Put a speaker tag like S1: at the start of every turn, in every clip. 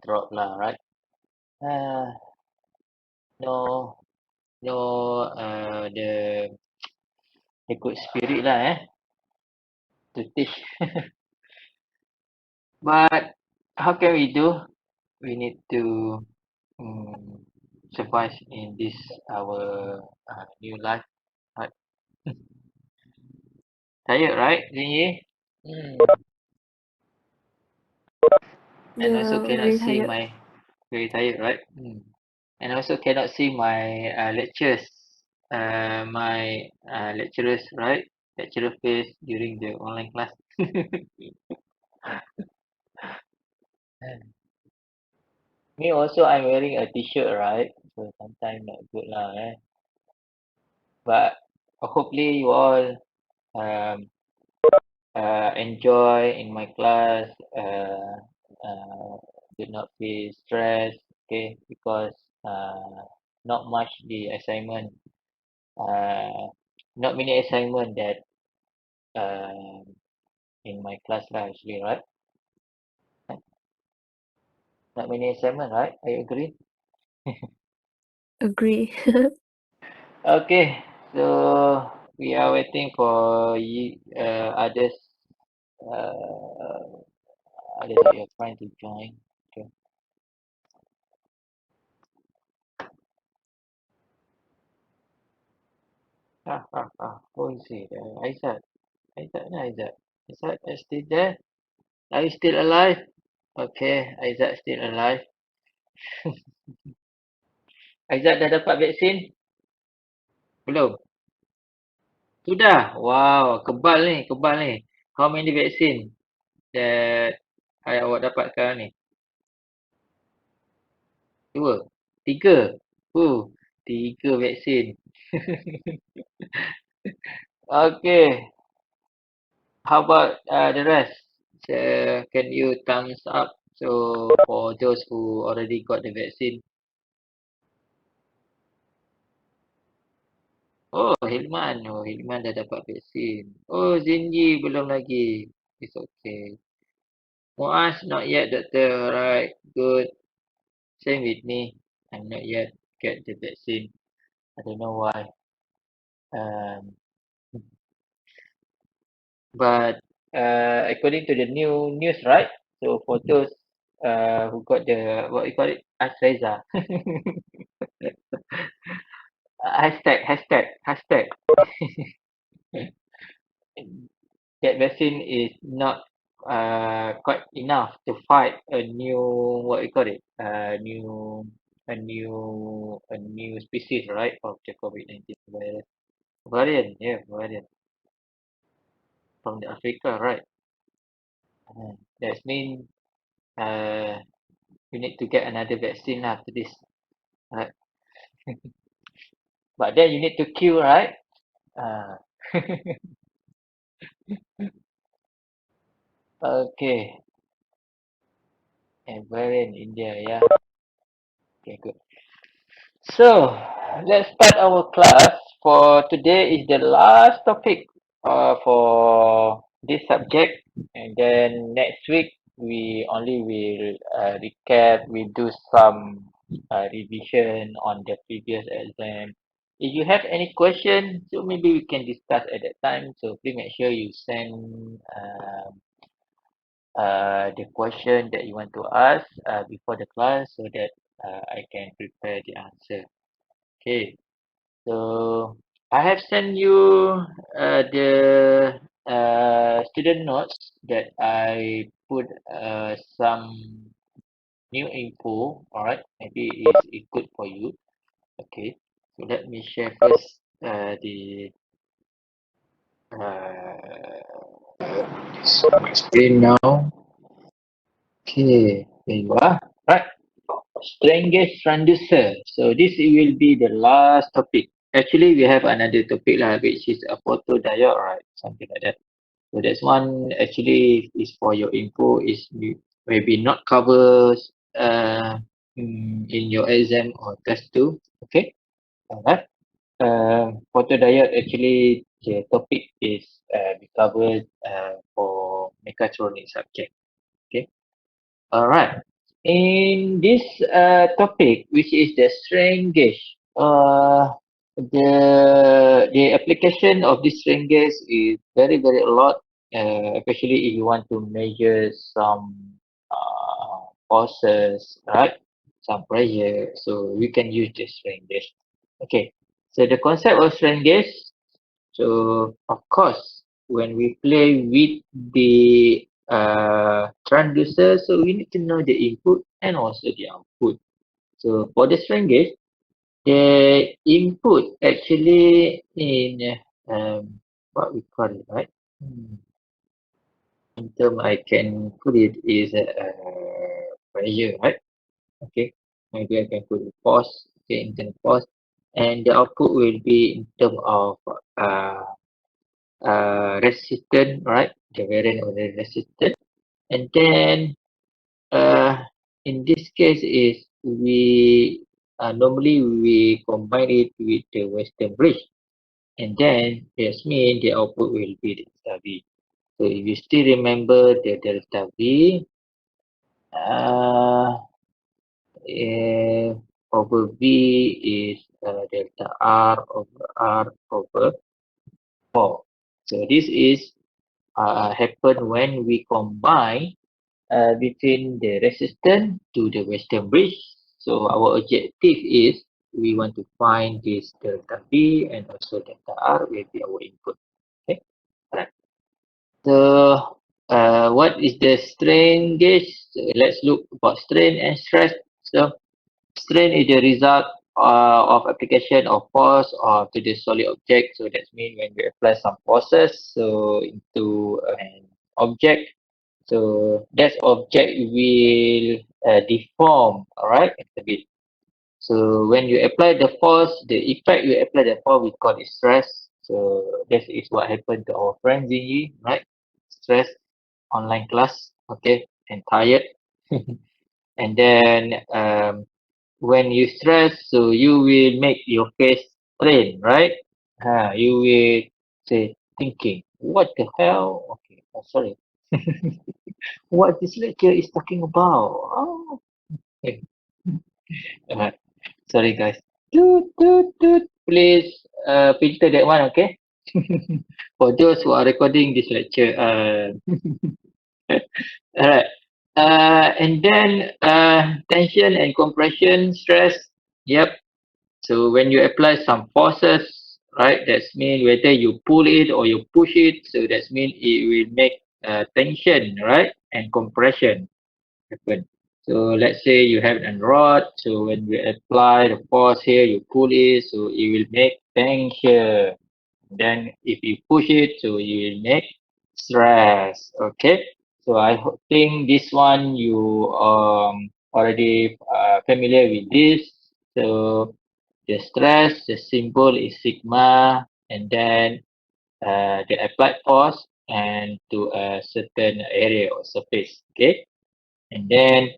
S1: drop lah, right? Uh, no, no, the good spirit lah, to teach. But how can we do? We need to um, survive in this our new life. Right? Tired, right, Zinyi? Mm. And also
S2: Yeah,
S1: cannot
S2: very
S1: see
S2: tired.
S1: my very tired, right? And also cannot see my lectures, my lecturers, right? Lecturer face during the online class. Me also, I'm wearing a t-shirt, right? So sometimes not good lah, But hopefully you all um, enjoy in my class. Do not feel stressed, okay? Because not much the assignment. Uh, Not many assignment that uh, in my class lah actually, right? Not many assignment, right? I agree.
S2: Agree.
S1: Okay, so we are waiting for others, uh, others that you're trying to join. Okay. Who is it? Aizat. Aizat, no, Aizat. Aizat, are still there? Are you still alive? Okay, Aizat still alive. Aizat dah dapat vaksin? Belum? Sudah? Wow, kebal ni. How many vaccine that awak dapat sekarang ni? 2? 3? Oh, 3 vaksin. Okay, how about the rest? Can you thumbs up? So for those who already got the vaccine. Oh, Hilman. Oh, Hilman dah dapat vaksin. Oh, Zinji belum lagi. It's okay. Muaz, not yet, doctor. Alright, good. Same with me. I'm not yet get the vaccine. I don't know why. Um, but according to the new news, right? So for those who got the what you call it, AstraZeneca. Hashtag. That vaccine is not quite enough to fight a new what you call it, a new species, right, of the COVID-19 virus. Variant, yeah, variant from the Africa, right? That means uh, you need to get another vaccine after this, right? But then you need to queue, right? Uh, okay, and variant India, yeah. Okay, good. So let's start our class. For today is the last topic for this subject, and then next week we only will recap. We do some revision on the previous exam. If you have any question, so maybe we can discuss at that time. So please make sure you send the question that you want to ask before the class so that I can prepare the answer. Okay. So I have sent you the student notes that I put some new info. All right, maybe it's good for you. Okay, so let me share first the screen now. Okay, there you are. Right, strongest transducer. So this will be the last topic. Actually, we have another topic lah, which is a photodiode, right? Something like that. So that's one actually is for your info is maybe not covers in your exam or test two. Okay, alright. Photodiode actually the topic is we covered for mechatronics subject. Okay, alright. In this topic, which is the strain gauge, the application of this strain gauge is very a lot, especially if you want to measure some forces, right? Some pressure, so we can use the strain gauge. Okay, so the concept of strain gauge. So of course, when we play with the transducer, so we need to know the input and also the output. So for the strain gauge, the input actually in what we call it, right? In term I can put it is pressure, right? Okay, maybe I can put it force, okay, in term of force, and the output will be in term of uh, resistant, right? The variant of the resistant. And then uh, in this case is we normally we combine it with the Western bridge. And then that means the output will be the delta V. So if you still remember the delta V, uh, over V is delta R over 4. So this is happen when we combine between the resistance to the Western bridge. So our objective is we want to find this delta V and also delta R will be our input. Okay, right. So what is the strain gauge? So let's look about strain and stress. So strain is the result of application of force to the solid object. So that means when we apply some forces so into an object, so that object will deform, alright, a bit. So when you apply the force, the effect you apply the force, we call it stress. So that is what happened to our friend Zinyi, right? Stress, online class, okay, and tired. And then when you stress, so you will make your face strain, right? You will say thinking, what the hell? Okay, oh, sorry. What this lecture is talking about? Oh, okay. Alright. Sorry guys. Toot, toot, toot. Please filter that one, okay? For those who are recording this lecture. Alright. And then tension and compression stress. Yep. So when you apply some forces, right, that's mean whether you pull it or you push it, so that's mean it will make tension, right, and compression happen. So let's say you have a rod, so when we apply the force here, you pull it, so it will make tension. Then if you push it, so you will make stress. Okay. So think this one you already familiar with this. So the stress, the symbol is sigma, and then the applied force and to a certain area or surface. Okay. And then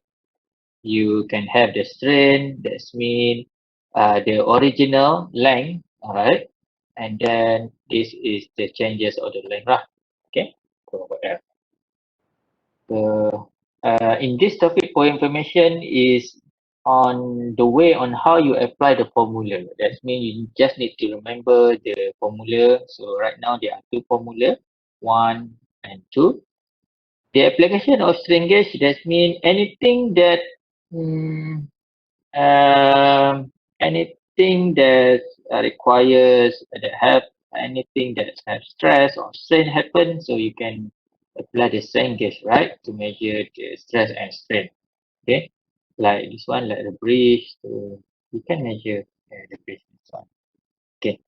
S1: you can have the strain, that's mean the original length, all right, and then this is the changes of the length lah. Okay, so in this topic for information is on the way on how you apply the formula. That means you just need to remember the formula. So right now there are two formula, 1 and 2. The application of strain gauge, that means anything that mm, anything that requires that have anything that have stress or strain happen, so you can apply the strain gauge, right, to measure the stress and strain. Okay, like this one, like the bridge, so you can measure the bridge. This one. Okay.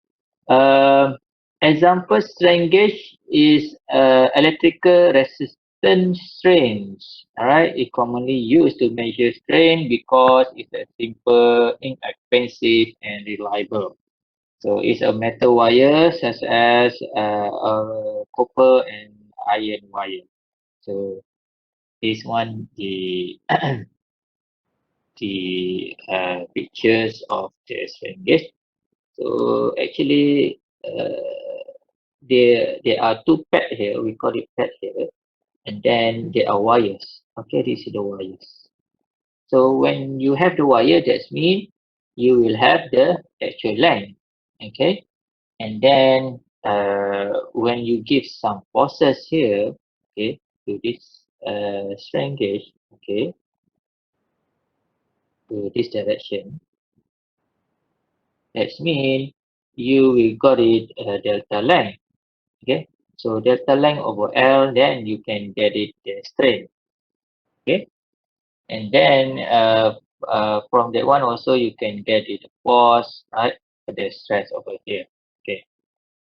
S1: Um, Example strain gauge is electrical resistance strains. Alright, it commonly used to measure strain because it's a simple, inexpensive, and reliable. So it's a metal wire such as a copper and iron wire. So this one, the pictures of the strain gauge. So actually, there are two pad here. We call it pad here, and then there are wires. Okay, this is the wires. So when you have the wire, that means you will have the actual length. Okay. And then when you give some forces here, okay, to this strain gauge, okay, to this direction, that means you will got it delta length. Okay. So delta length over L, then you can get it the strain. Okay. And then from that one also you can get it the force, right? The stress over here. Okay.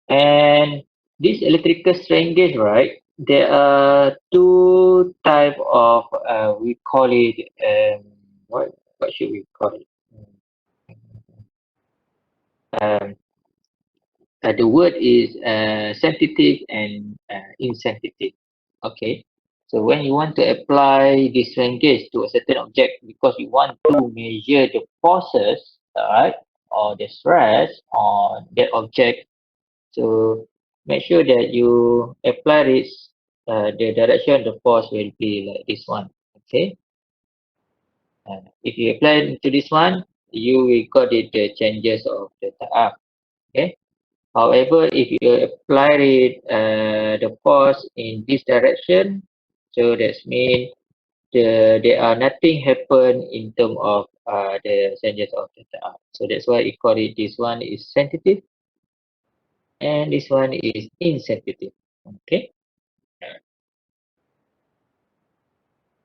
S1: And this electrical strain gauge, right? There are two type of we call it what should we call it? Um, the word is sensitive and insensitive. Okay. So when you want to apply this strain gauge to a certain object because you want to measure the forces, right, or the stress on that object. So make sure that you apply this, the direction of the force will be like this one. Okay. If you apply to this one, you will got it the changes of the arc. Okay. However, if you apply it the force in this direction, so that means there are nothing happen in terms of the changes of the arc. So that's why we call it this one is sensitive and this one is insensitive. Okay.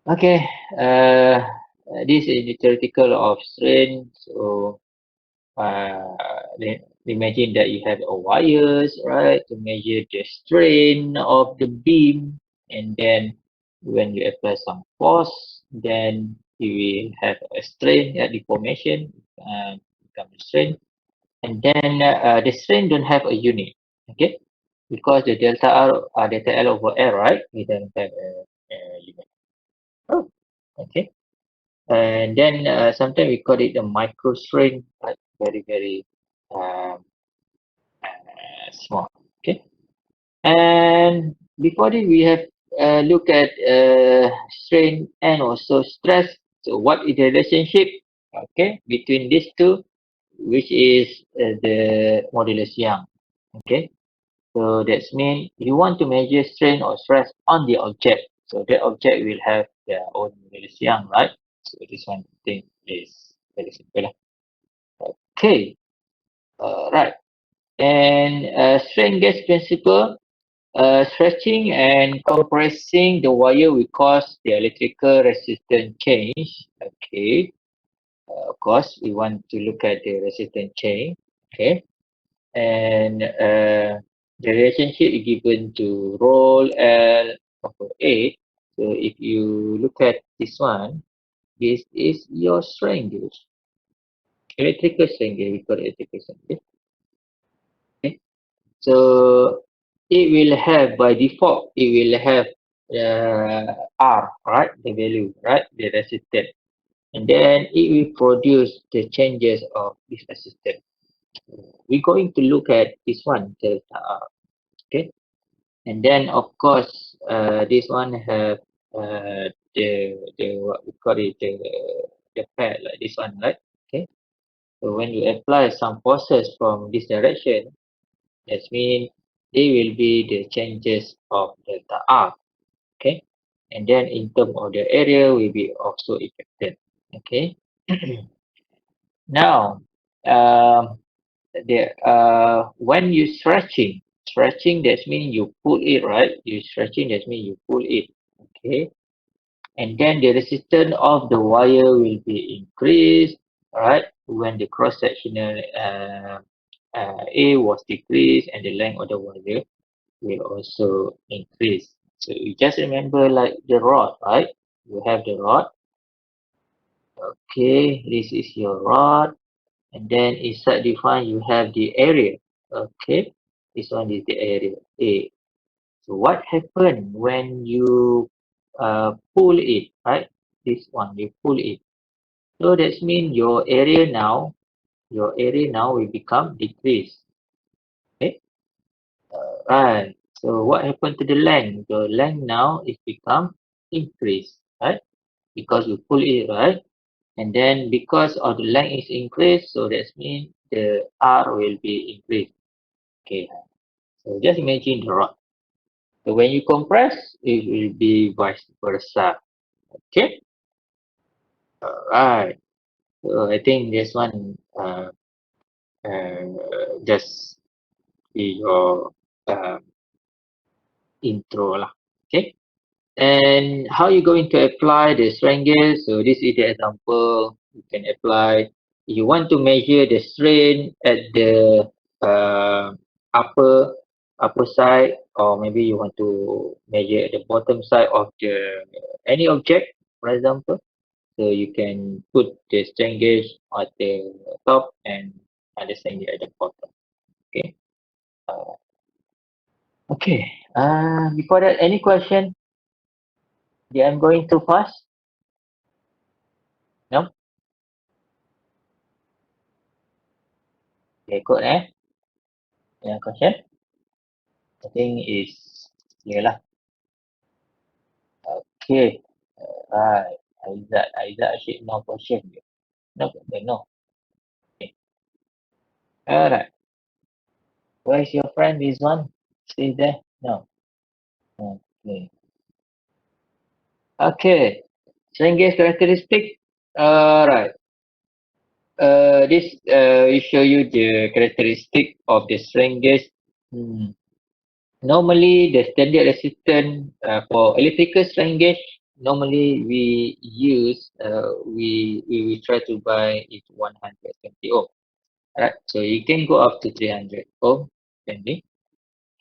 S1: Okay, this is the theoretical of strain. So, imagine that you have a wires, right, to measure the strain of the beam, and then when you apply some force, then you will have a strain, deformation, become a strain, and then the strain don't have a unit, okay, because the delta R, delta L over R, right, we don't have a unit. Oh, okay. And then sometimes we call it a micro strain, like very very um, small. Okay. And before this, we have look at strain and also stress. So what is the relationship? Okay, between these two, which is the modulus Young. Okay. So that means you want to measure strain or stress on the object. So that object will have their own modulus Young, right? So this one thing is very simple. Okay, right. And strain gauge principle, stretching and compressing the wire will cause the electrical resistance change. Okay, of course, we want to look at the resistance change. Okay, and the relationship is given to rho L over A. So if you look at this one, this is your strain gauge. Electrical strain gauge, we call it electrical strain gauge. Okay. So it will have by default, it will have R, right? The value, right? The resistance. And then it will produce the changes of this resistance. We're going to look at this one, delta R. Okay. And then of course, this one have the what we call it the pad like this one, right? Okay. So when you apply some forces from this direction, that means they will be the changes of delta R. Okay. And then in terms of the area will be also affected. Okay. Now, when you stretching that means you pull it, right? You stretching that means you pull it. Okay. And then the resistance of the wire will be increased, right? When the cross sectional A was decreased and the length of the wire will also increase. So you just remember like the rod, right? You have the rod. Okay, this is your rod. And then inside the one you have the area. Okay, this one is the area A. So what happened when you pull it, right? This one, you pull it. So that means your area now will become decreased. Okay, right. So what happened to the length? The length now is become increased, right? Because you pull it, right? And then because of the length is increased, so that means the R will be increased. Okay, so just imagine the rod. So when you compress, it will be vice versa. Okay, alright. So I think this one just be your intro lah. Okay. And how you going to apply the strain gauge? So this is the example you can apply. If you want to measure the strain at the uh, upper upper side, or maybe you want to measure at the bottom side of the any object, for example. So you can put the strain gauge at the top and the strain gauge at the bottom. Okay. Uh, okay. Before that, any question? Yeah, I'm going too fast. No. Okay, good. Yang question, I think is clear lah. Okay. Right. Aizat asyik no question je. No, no. Okay. Alright. Where is your friend? This one? Stay there? No. Okay. Okay. Strength characteristic. Alright. This will show you the characteristic of the strain gauge. Normally, the standard resistance for electrical strain gauge, normally we try to buy it 120 ohm. Alright, so you can go up to 300 ohm depending.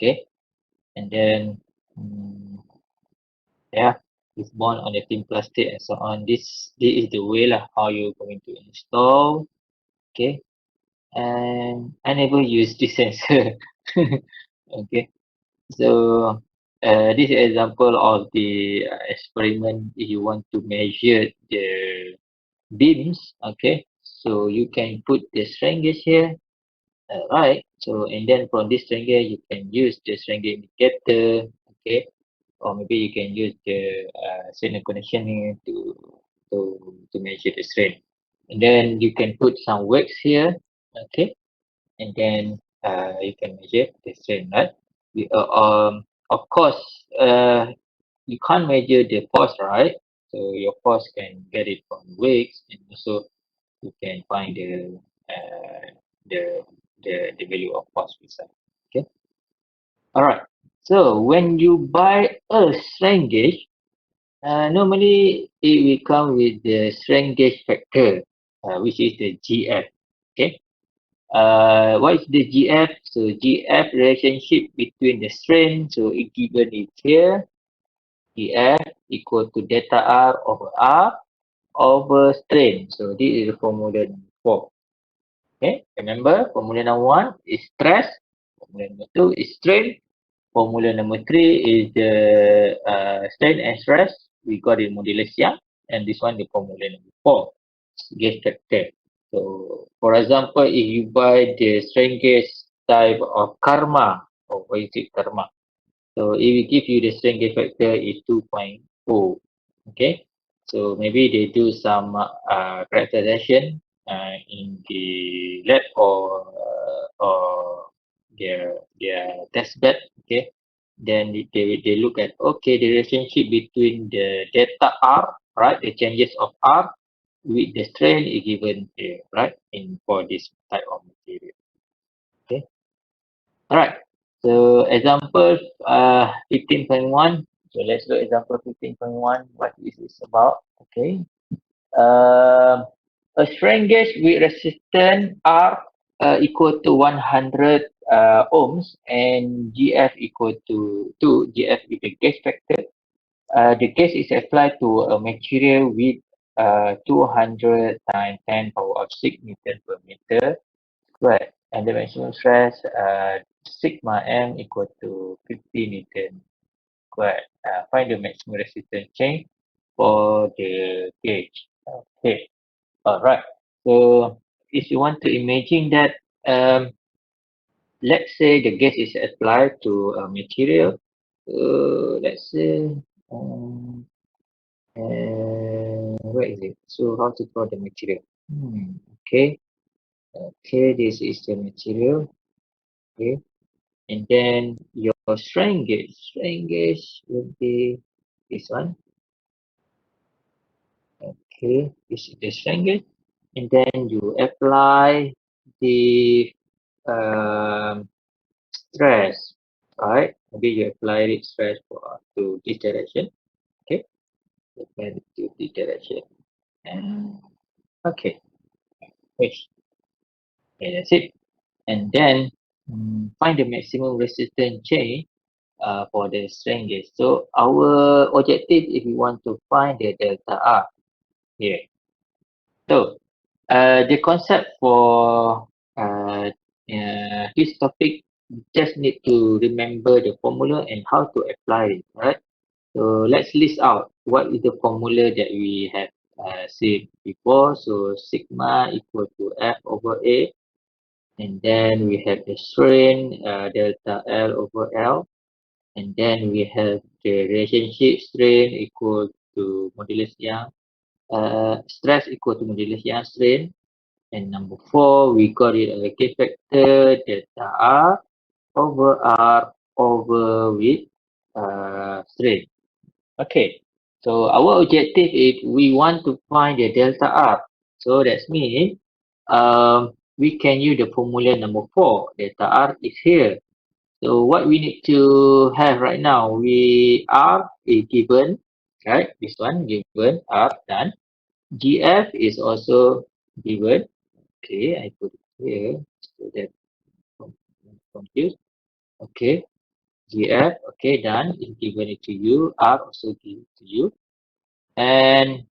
S1: Okay, and then yeah, it's born on the thin plastic and so on. This is the way lah how you're going to install. Okay, and I never use this sensor. Okay. So this is example of the experiment if you want to measure the beams. Okay, so you can put the strain gauge here, right? So and then from this strain gauge you can use the strain gauge indicator. Okay, or maybe you can use the signal connection here to measure the strain. And then you can put some wax here. Okay, and then you can measure the strain, right? Of course, you can't measure the force, right? So your force can get it from weights, and also you can find uh, the the value of force beside. Okay. All right. So when you buy a strain gauge, normally it will come with the strain gauge factor, which is the GF. Okay. What is the GF? So GF relationship between the strain. So it given it here. GF equal to delta R over R over strain. So this is the formula number 4. Okay, remember formula number 1 is stress. Formula number 2 is strain. Formula number 3 is the strain and stress. We got it modulus Young. And this one the formula number 4. Gauge factor. So, for example, if you buy the strain gauge type of Karma, or what is it Karma? So, it will give you the strain gauge factor is 2.4. Okay, so maybe they do some characterization in the lab or their test bed. Okay, then they look at okay the relationship between the delta R, right, the changes of R with the strain is given here, right, in for this type of material. Okay. All right. So example 15.1. So let's look example 15.1. What is this about? Okay. Um, a strain gauge with resistance R equal to 100 ohms and GF equal to 2. GF is the gauge factor. The gauge is applied to a material with 200 times 10 power of 6 Newton per meter squared. And the maximum stress sigma m equal to 50 Newton squared. Find the maximum resistance change for the gauge. Okay, alright. So if you want to imagine that, let's say the gauge is applied to a material. Let's say, Where is it? So how to draw the material? Okay. Okay, this is the material. Okay. And then your strain gauge. Strain gauge will be this one. Okay, this is the strain gauge. And then you apply the stress. Alright. Maybe you apply it stress to this direction. Okay. Apply it to this direction. And okay. Wait. Okay, that's it. And then find the maximum resistance chain for the strain gauge. So our objective if we want to find the delta R here. So the concept for this topic, you just need to remember the formula and how to apply it, right? So let's list out what is the formula that we have seen before. So sigma equal to F over A, and then we have the strain delta L over L, and then we have the relationship strain equal to modulus Young, stress equal to modulus Young strain, and number 4 we got it as a K factor delta R over R over with strain. Okay, so our objective is we want to find the delta R. So that means we can use the formula number 4. Delta R is here. So what we need to have right now, we R is given, right? This one given, R done. GF is also given. Okay, I put it here so that don't confused. Okay, GF, okay, done. It's given it to you. R also given to you. And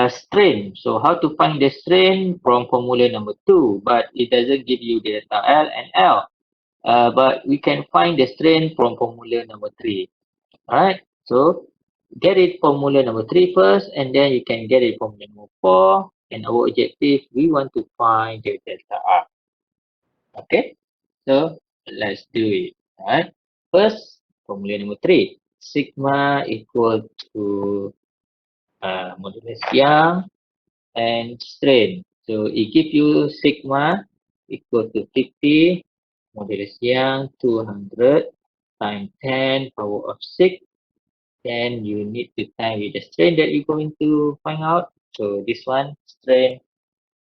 S1: strain. So how to find the strain from formula number 2, but it doesn't give you delta L and L. But we can find the strain from formula number 3. Alright, so get it formula number 3 first, and then you can get it formula number 4. And our objective, we want to find the delta R. Okay, so let's do it. Alright, first formula number 3, sigma equal to modulus Young and strain. So it gives you sigma equal to 50 modulus Young 200 times 10 power of 6. Then you need to time with the strain that you're going to find out. So this one strain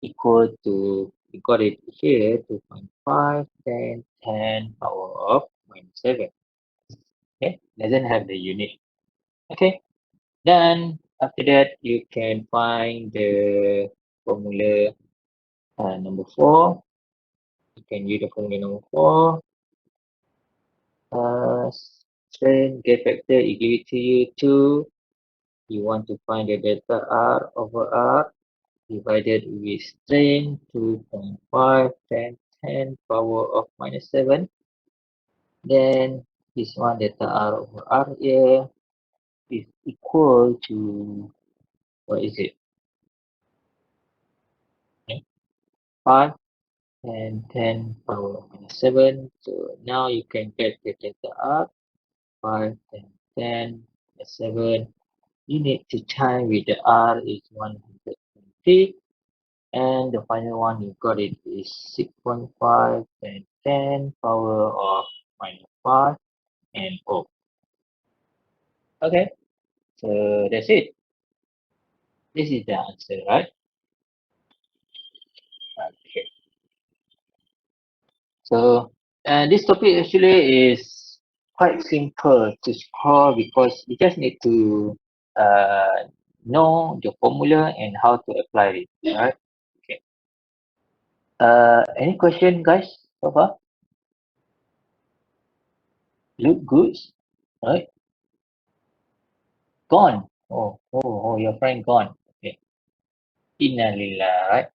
S1: equal to, we got it here, 2.5 then 10 power of minus 7. Okay, doesn't have the unit. Okay, then after that you can find the formula number 4. You can use the formula number 4. Uh, strain K factor, it give it to you 2. You want to find the delta R over R divided with strain 2.5 10 10 power of minus 7. Then this one delta R over R here is equal to, what is it? 5 and 10 power of minus 7. So now you can get the delta R 5 and 10 minus 7. You need to time with the R is 120. And the final one you got it is 6.5 and 10 power of minus 5 and O. Okay, so that's it. This is the answer, right? Okay. So this topic actually is quite simple to score because you just need to uh, know the formula and how to apply it, right? Okay. Any question, guys, so far? Look good, right? Gone. Oh, your friend gone. Okay. Innalillah, right?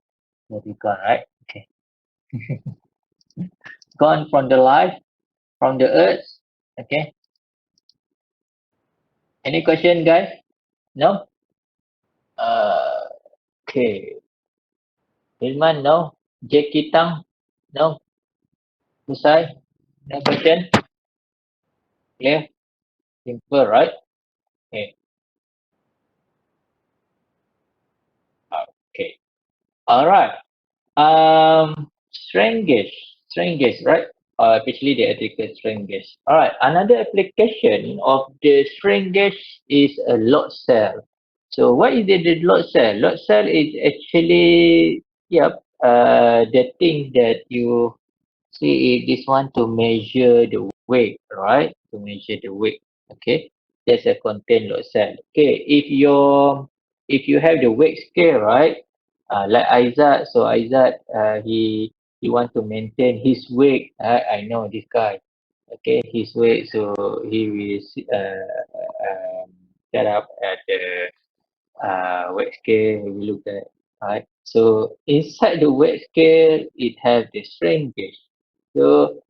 S1: Maybe gone, right? Okay. Gone from the life, from the earth. Okay. Any question, guys? No? Uh, okay. Hilman, no? Jackie Tang? No? Usai? No question? Clear? Simple, right? Okay. Okay. All right. Strain gauge, right? Especially the electrical strain gauge. All right. Another application of the strain gauge is a load cell. So what is the load cell? Load cell is actually, yep, the thing that you see this one to measure the weight, right? To measure the weight. Okay. There's a contain load cell. Okay. If you have the weight scale, right? Like Aizat, so Aizat, he want to maintain his weight. I know this guy. Okay, his weight, so he will set up at the weight scale. He will look at, right. So inside the weight scale, it has the strain gauge. So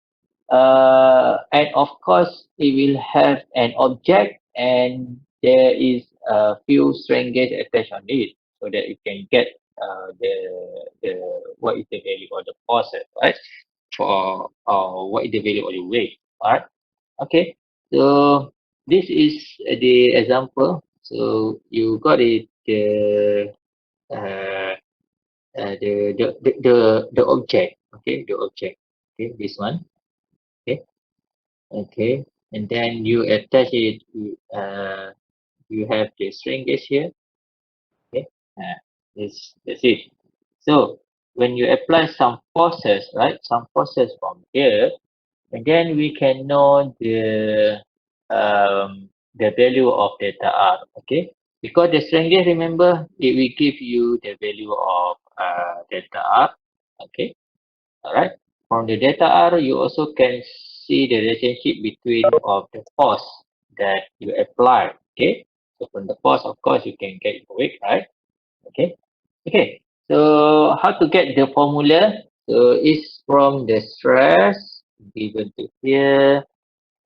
S1: and of course, it will have an object, and there is a few strain gauge attached on it, so that you can get the what is the value of the forces, right? For what is the value of the weight, right? Okay. So this is the example. So you got it uh, the object. Okay, the object. Okay, this one. Okay. Okay, and then you attach it. You have the string gauge here. Okay, that's it. So when you apply some forces, right? Some forces from here, and then we can know the value of delta R. Okay, because the string gauge, remember, it will give you the value of delta R. Okay. Alright. From the data R, you also can see the relationship between of the force that you apply. Okay. So from the force, of course, you can get your weight, right? Okay. Okay. So how to get the formula? So it's from the stress given to here,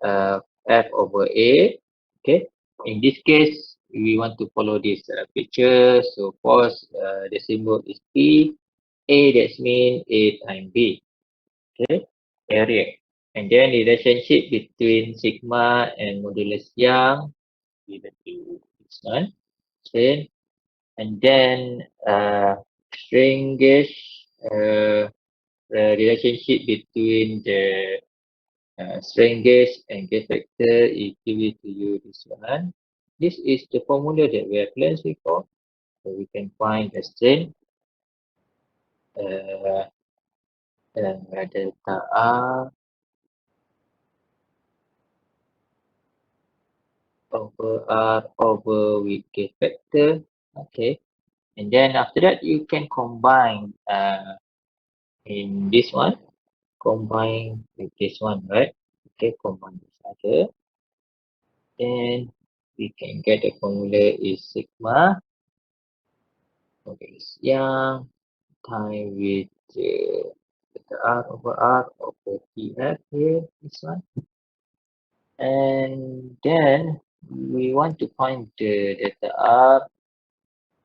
S1: F over A. Okay. In this case, we want to follow this picture. So force, the symbol is P. A, that's mean A times B. Okay, area. And then the relationship between sigma and modulus Young given to this one. Okay. And then strain gauge, the relationship between the strain gauge and gauge factor is given to you this one. This is the formula that we have learned before. So we can find the strain uh, delta R over R over with gauge factor. Okay. And then after that, you can combine in this one, combine with this one, right? Okay, combine this other. Then we can get the formula is sigma. Okay, is Young time with the R over R over TF here, this one. And then we want to find the delta R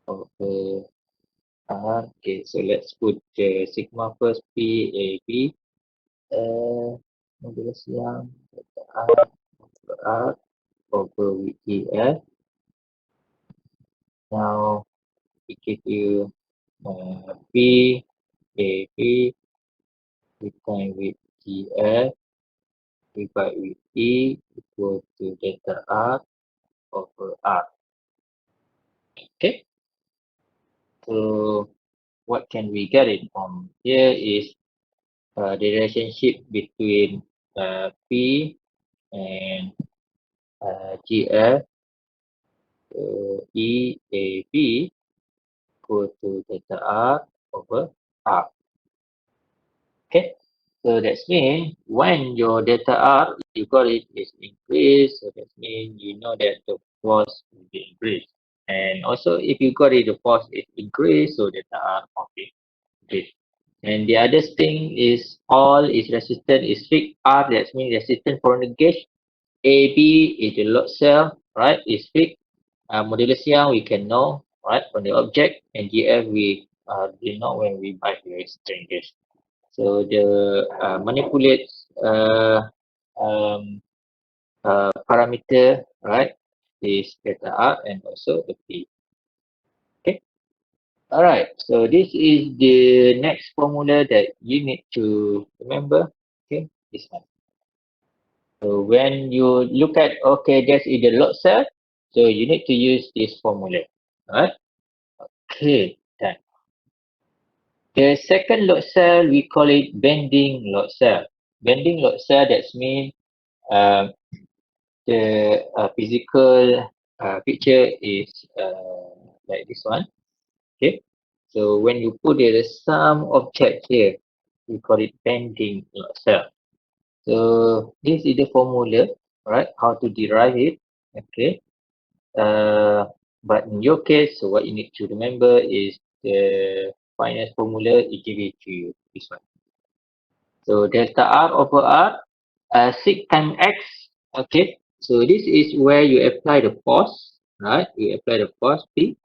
S1: over R. Okay, so let's put the sigma first, P, A, B. Modulus Young delta R over with EF. Now it gives you P, A, B, we time with GF, divide with E equal to delta R over R. Okay, so what can we get it from here is the relationship between P and GF, EAB equal to delta R over R. Okay, so that's mean when your delta R, you got it is increased, so that means you know that the force will be increased. And also if you got it, the force is increased, so delta R will be increased. And the other thing is all is resistant is fixed. R, that means resistance from the gauge. AB is the load cell, right? Is fixed. Modulus Young we can know, right, from the object, and GF we do know when we buy the strain gauge. So the manipulate um, parameter, right, is delta R and also the P. Okay. Alright, so this is the next formula that you need to remember. Okay, this one. So when you look at, okay, this is the load cell, so you need to use this formula. Alright, okay, done. The second load cell, we call it bending load cell. Bending load cell, that's mean um, the physical picture is like this one. Okay, so when you put some object here, we call it bending load cell. So this is the formula, right? How to derive it. Okay. But in your case, so what you need to remember is the finance formula. It give it to you. This one. So delta R over R, sig times X. Okay. So this is where you apply the force, right? You apply the force P,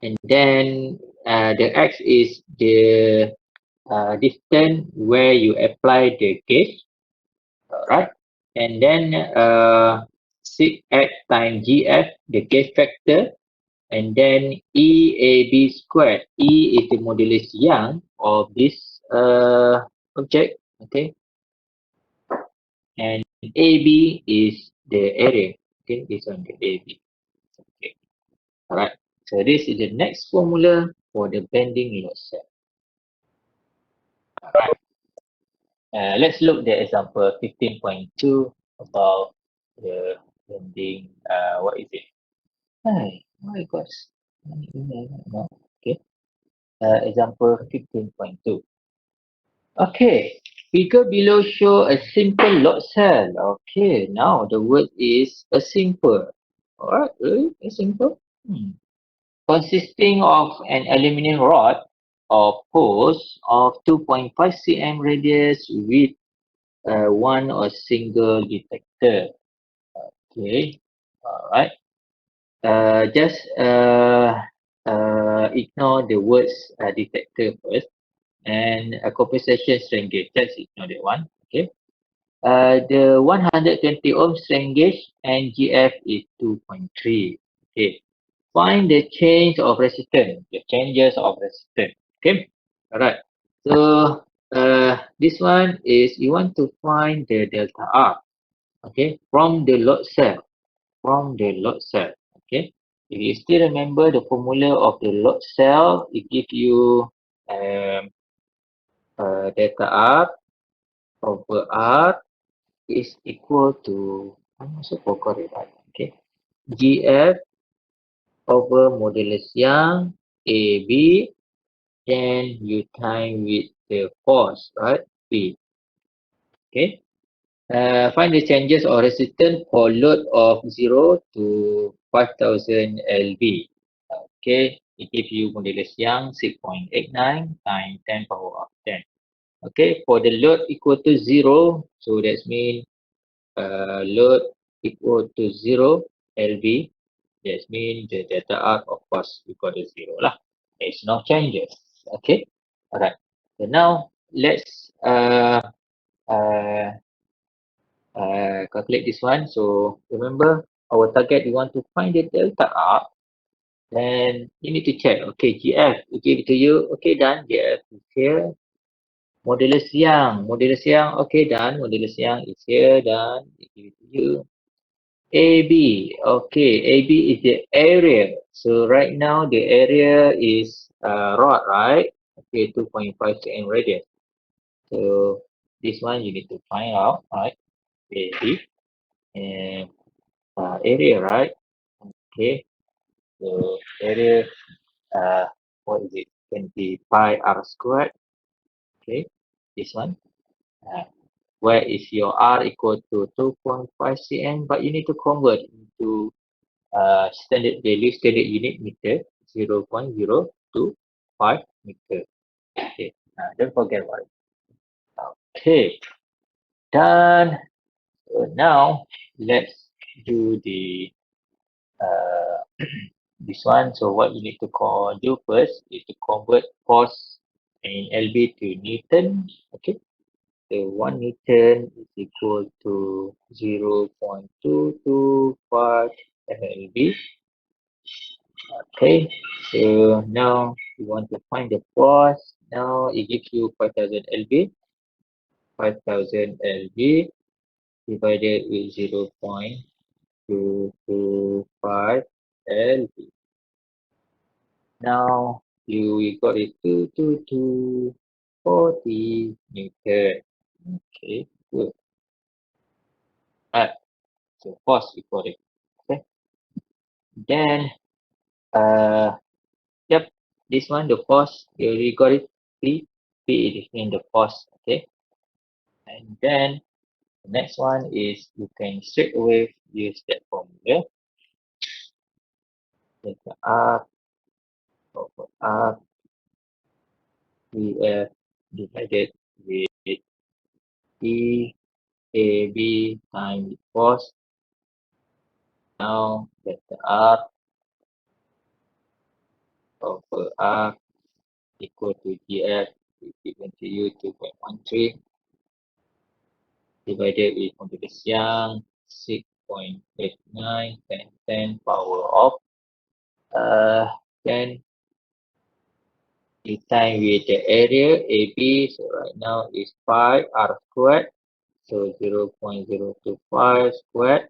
S1: and then the X is the distance where you apply the gauge, right? And then sig X times GF, the gauge factor, and then EAB squared. E is the modulus Young of this object, okay? And AB is the area, okay? This one, the AB, okay? Alright, so this is the next formula for the bending load cell. Alright, let's look at example 15.2 about the bending, what is it? Hi, my gosh. No. Okay. Example 15.2. Okay. Figure below show a simple load cell. Okay. Now the word is a simple. Alright. Really? A simple? Consisting of an aluminum rod or post of 2.5 cm radius with one or single detector. Okay. Alright. Just ignore the words detector first, and compensation strain gauge. Just ignore that one. Okay. The 120 ohm strain gauge and GF is 2.3. Okay. Find the change of resistance. The changes of resistance. Okay. Alright. So this one is you want to find the delta R. Okay. From the load cell. From the load cell. Okay. If you still remember the formula of the load cell, it gives you um, delta R over R is equal to, I also forgot it, right? Okay. GF over modulus Young AB, then you time with the force, right? P. Okay. Find the changes of resistance for load of 0 to 5000 lb. Okay, it gives you modulus Young 6.89 times 10 power of 10. Okay, for the load equal to 0, so that means load equal to 0 lb. That means the delta R of course equal to 0 lah. There's no changes. Okay, alright. So now let's uh, calculate this one. So remember our target, we want to find the delta R. Then you need to check. Okay, GF, we give it to you. Okay, done. GF is here. Modulus Young. Okay, done. Modulus Young is here. Done. We give it to you. AB. Okay, AB is the area. So right now the area is rod, right? Okay, 2.5 cm radius. So this one you need to find out, right? AB and area, right? Okay, so area, what is it? 20 pi r squared. Okay, this one. Uh, where is your r equal to 2.5 cm, but you need to convert into standard value, standard unit meter, 0.025 meter. Okay, don't forget about it. Okay, done. So now let's do the this one. So what you need to do first is to convert force in lb to newton. Okay, so 1 newton is equal to 0.225 lb. Okay, so now you want to find the force, now it gives you 5000 lb. 5000 lb divided with 0.225 lb. Now you got it 240 Newton. Okay, good. Alright, so force equal it. Okay, then yep, this one the force you already got it. P is in the force. Okay, and then the next one is you can straight away use that formula. Delta R over R PF divided with E AB times force. Now delta R over R equal to GF is given to you 2.13 divided with modulus Young 6.89 times 10 power of 10 you time with the area AB, so right now is 5 R squared, so 0.025 squared.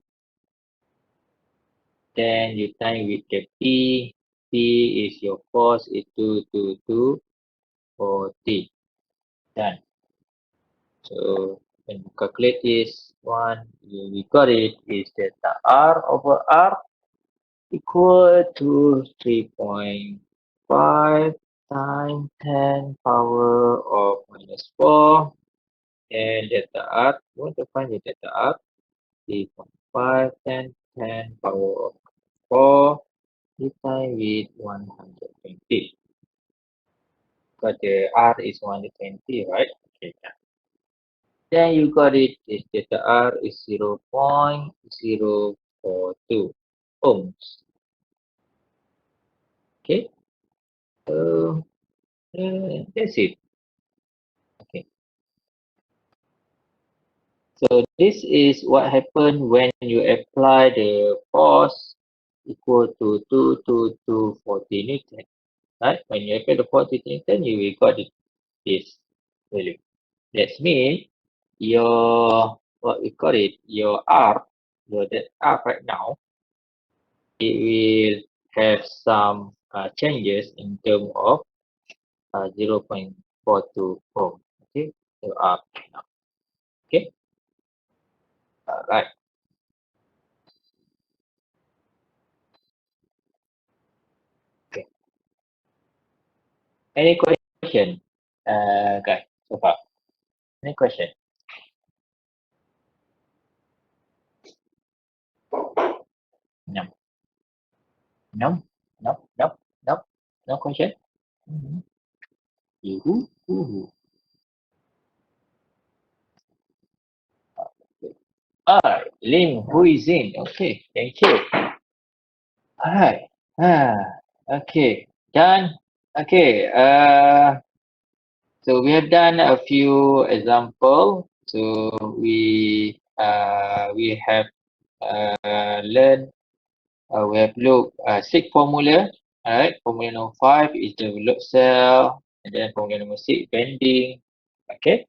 S1: Then you time with the P is your force is 22240. Done. So when you calculate this one, we got it is delta R over R equal to 3.5 times 10 power of minus 4. And delta R, we want to find the delta R, 3.5 10 power of 4 divided with 120. Because the R is 120, right? Okay. Then you got it is delta R is 0.042 ohms. Okay. So that's it. Okay. So this is what happened when you apply the force equal to 22240 Newton. Right? When you apply the 40 Newton, you will got it, this value. That means your what we call it, your R, your that R right now, it will have some changes in terms of 0.42 ohm. Okay, so R now. Okay, right. Okay. Any question, guys, so far? Any question? No, no, no, no, no, no question. Mm-hmm. Yoo-hoo. Alright, Lim, who is in? Okay, thank you. Alright. Okay, done. Okay, so we have done a few example. So we have learned, we have looked six formula. Alright, formula number 5 is the load cell, and then formula number 6 bending. Okay.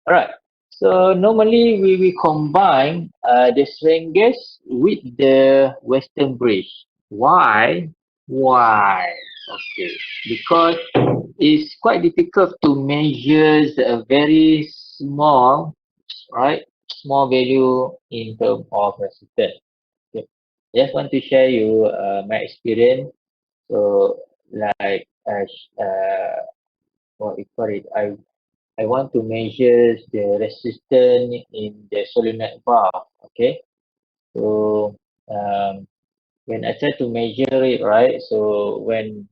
S1: Alright. So normally we will combine the strain gauge with the Western bridge. Why? Why? Okay. Because it's quite difficult to measure a very small, right? Small value in terms of resistance. Okay. Just want to share you my experience. So like what we call it, I want to measure the resistance in the solenoid valve. Okay, so when I try to measure it, right? So when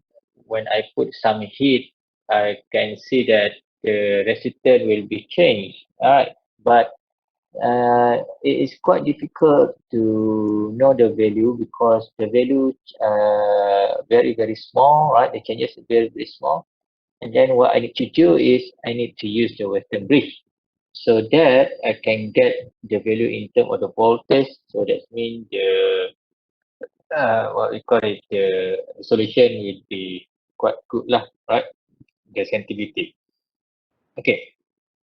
S1: I put some heat, I can see that the resistance will be changed. Alright, but it is quite difficult to know the value because the value very small, right? The changes are very small. And then what I need to do is I need to use the Western bridge so that I can get the value in terms of the voltage. So that means the what we call it, the solution will be quite good lah, right? The sensitivity. Okay.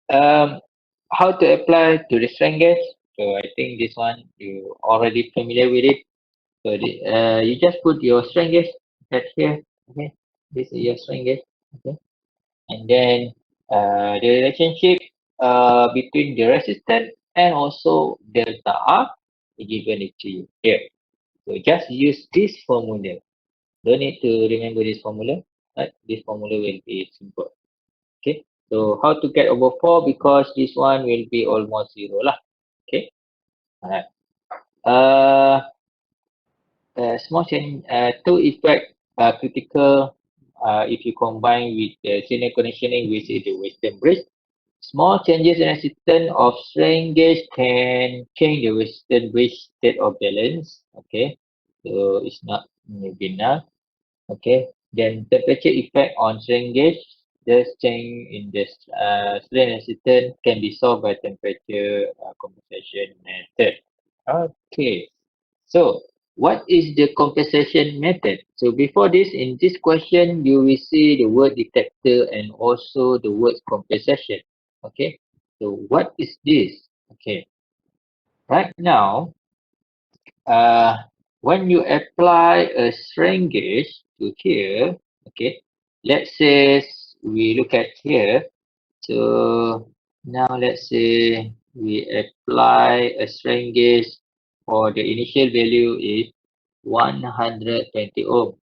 S1: Um, how to apply to the strain gauge? So I think this one you already familiar with it. So you just put your strain gauge right here. Okay. This is your strain gauge. Okay. And then the relationship between the resistance and also delta R is given it to you here. So just use this formula. Don't need to remember this formula. Right? This formula will be simple. Okay. So how to get over 4? Because this one will be almost 0 lah. Okay. Alright. Uh, small change, two effect critical if you combine with the signal conditioning which is the Western bridge. Small changes in resistance of strain gauge can change the Western bridge state of balance. Okay. So it's not maybe enough. Okay. Then temperature effect on strain gauge. The change in the strain resistance can be solved by temperature compensation method. Okay. So what is the compensation method? So before this, in this question, you will see the word detector and also the word compensation. Okay. So what is this? Okay. Right now, uh, when you apply a strain gauge to here, okay, let's say we look at here. So now let's say we apply a strain gauge for the initial value is 120 ohm.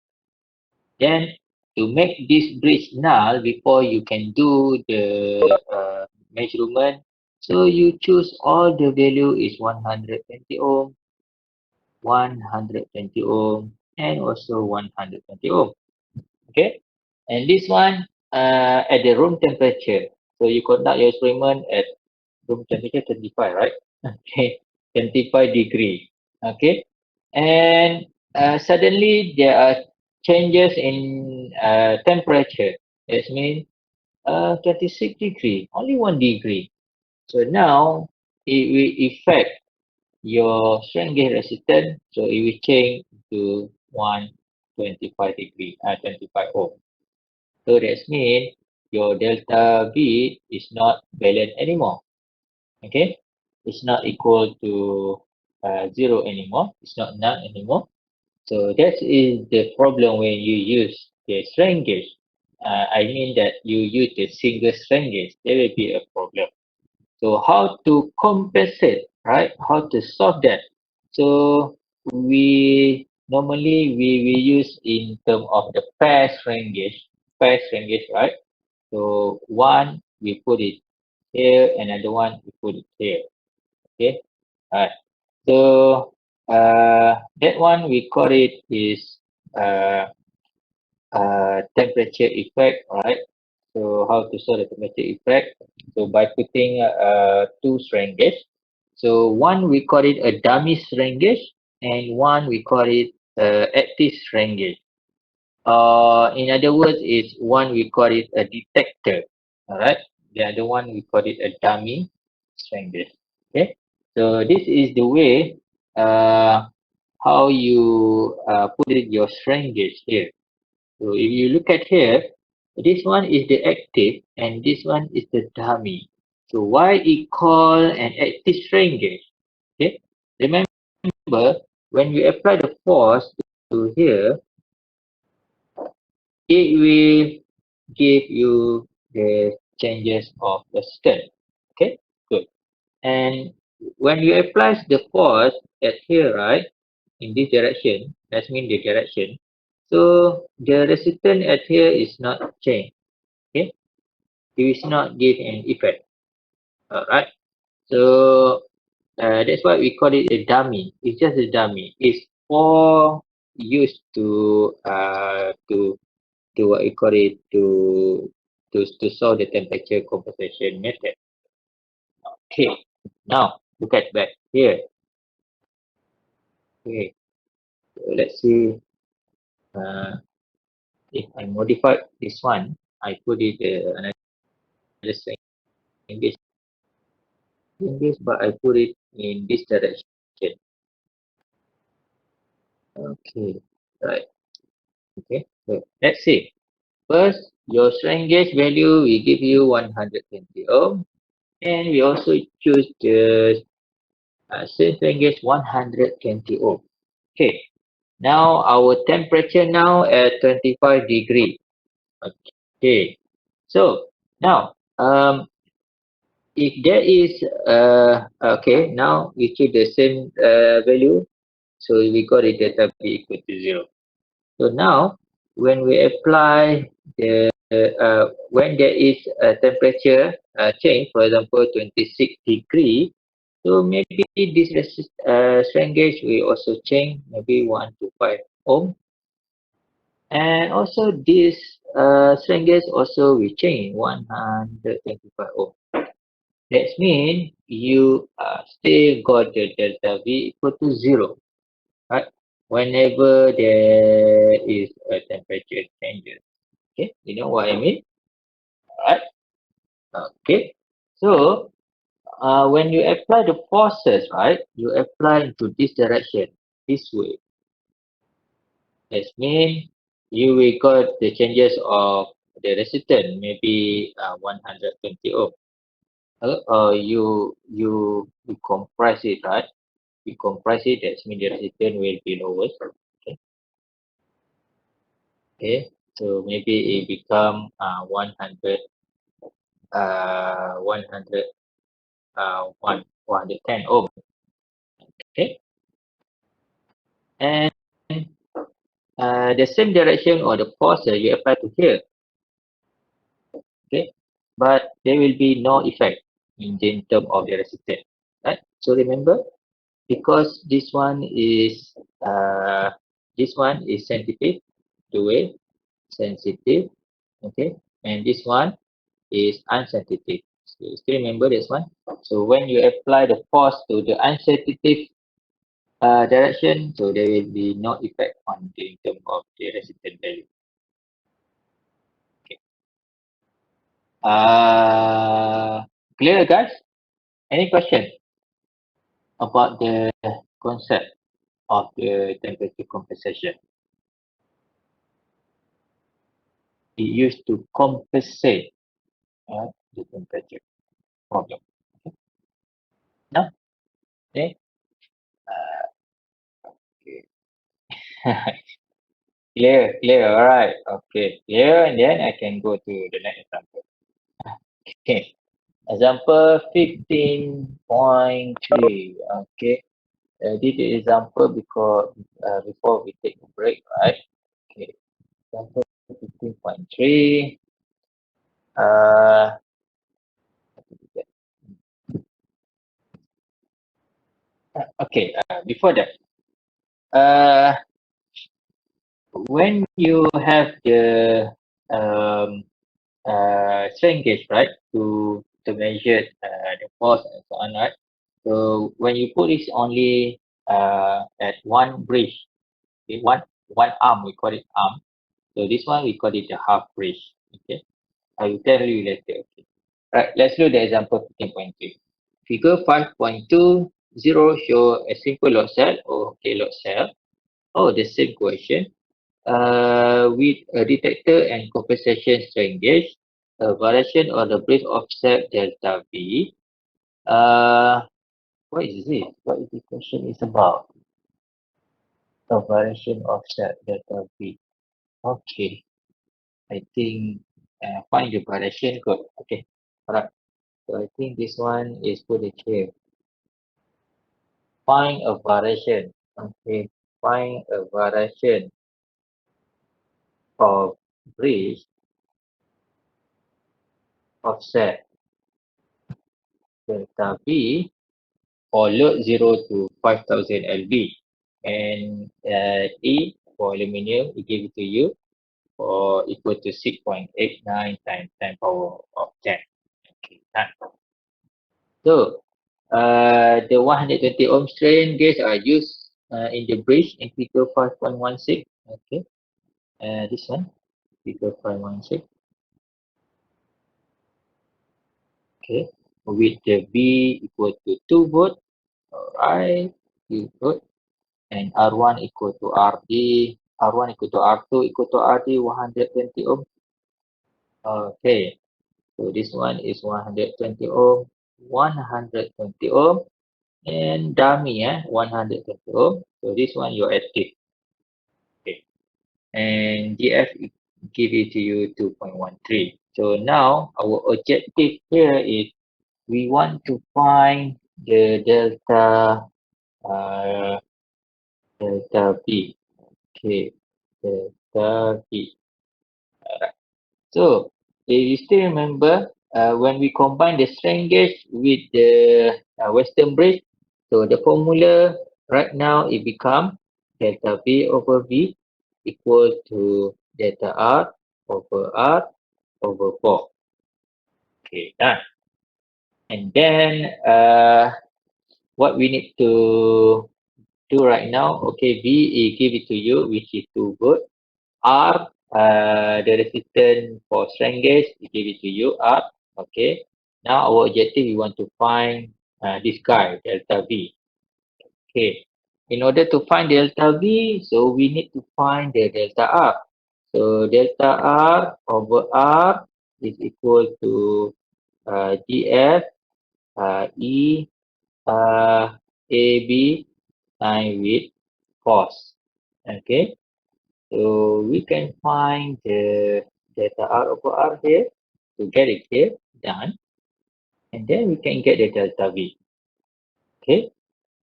S1: Then to make this bridge null before you can do the measurement, so you choose all the value is 120 ohm, 120 ohm, and also 120 ohm. Okay, and this one at the room temperature. So you conduct your experiment at room temperature 25, right? Okay, 25 degree. Okay, and suddenly there are changes in temperature. That means 26 degree, only 1 degree. So now it will affect your strain gauge resistance. So it will change to 125 degree, 25 ohm. So that means your delta V is not valid anymore. Okay, it's not equal to 0 anymore. It's not null anymore. So that is the problem when you use the strain gauge. I mean that you use the single strain gauge, there will be a problem. So how to compensate, right? How to solve that? So we normally we use in term of the pair strain gauge, right? So one we put it here, another one we put it here. Okay. Alright. So that one we call it is uh, temperature effect, right? So how to solve the temperature effect? So by putting two strain gauge. So one we call it a dummy strain gauge, and one we call it active strain gauge. In other words, is one we call it a detector. All right. The other one we call it a dummy strain gauge. Okay. So this is the way how you put it your strain gauge here. So if you look at here, this one is the active and this one is the dummy. So why it called an active strain gauge? Okay. Remember when you apply the force to here, it will give you the changes of the state. Okay, good. And when you apply the force at here, right, in this direction, that means the direction. So the resistance at here is not changed. Okay, it will not give an effect. Alright. So that's why we call it a dummy. It's just a dummy. It's for used to what we call it to solve the temperature compensation method. Okay. Now look at back here. Okay. So let's see. If I modify this one, I put it another string English, but I put it in this direction. Okay. Right. Okay. So let's see. First, your strain gauge value will give you 120 ohm, and we also choose the strain gauge 120 ohm. Okay, now our temperature now at 25 degree. Okay, so now if there is okay, now we choose the same value, so we got it delta V equal to 0. So now when we apply the when there is a temperature change, for example 26 degree, so maybe this strain gauge will also change maybe 1 to 5 ohm, and also this strain gauge also will change 125 ohm. That means you still got the delta V equal to 0, right? Whenever there is a temperature changes. Okay, you know what I mean? Alright. Okay. So when you apply the forces, right, you apply into this direction, this way. That means you will got the changes of the resistance, maybe 120 ohm. You compress it, right? You compress it, that means the resistance will be lower. Okay. Okay. So maybe it become 100 100 110 ohm. Okay. And the same direction or the force you apply to here. Okay. But there will be no effect in terms of the resistance. Right. So remember, because this one is sensitive to wave, sensitive. Okay. And this one is unsensitive. So you still remember this one. So when you apply the force to the unsensitive direction, so there will be no effect on the in terms of the resistance value. Okay. Clear, guys? Any question about the concept of the temperature compensation? It used to compensate the temperature problem. No? Okay. Okay. Clear, clear. All right. Okay. Clear, and then I can go to the next example. Okay. Example 15.3. Okay. This is example because before we take a break, right? Okay. Example 15.3. Uh, okay. Before that, uh, when you have the um, strain gauge, right, to measure the force and so on, right? So when you put this only at one bridge, okay, one arm, we call it arm. So this one we call it the half bridge. Okay, I will tell you later. Okay. Right, let's look at example 15.3. Figure 5.20 show a simple load cell or okay, load cell. Oh, the same question. With a detector and compensation strain gauge, a variation of the bridge offset delta V. Uh, what is this? What is the question is about? A variation offset delta V. Okay, I think find the variation code. Okay, alright. So I think this one is put it here. Find a variation. Okay, find a variation of bridge offset delta V for load 0 to 5000 lb, and E for aluminium, it give it to you for equal to 6.89 times 10 power of 10. Okay, done. So the 120 ohm strain gauge are used in the bridge in figure 5.16. Okay, this one, figure 5.16. Okay, with the V equal to 2 volt. Alright, 2 volt. And R1 equal to RD, R1 equal to R2 equal to RD 120 ohm. Okay, so this one is 120 ohm, 120 ohm, and dummy 120 ohm. So this one your active. Okay, and GF give it to you 2.13. So now our objective here is we want to find the uh, delta V. Okay, delta V. So, if you still remember, when we combine the strain gauge with the Western bridge, so the formula right now it become delta V over V equal to delta R over 4. Okay, done. And then what we need to do right now, okay, V give it to you, which is 2 volt. R, the resistance for strain gauge, we give it to you, R. Okay. Now our objective, we want to find this guy, delta V. Okay. In order to find delta V, so we need to find the delta R. So delta R over R is equal to GF E AB times with cos. Okay. So we can find the delta R over R here to get it here done, and then we can get the delta V. Okay,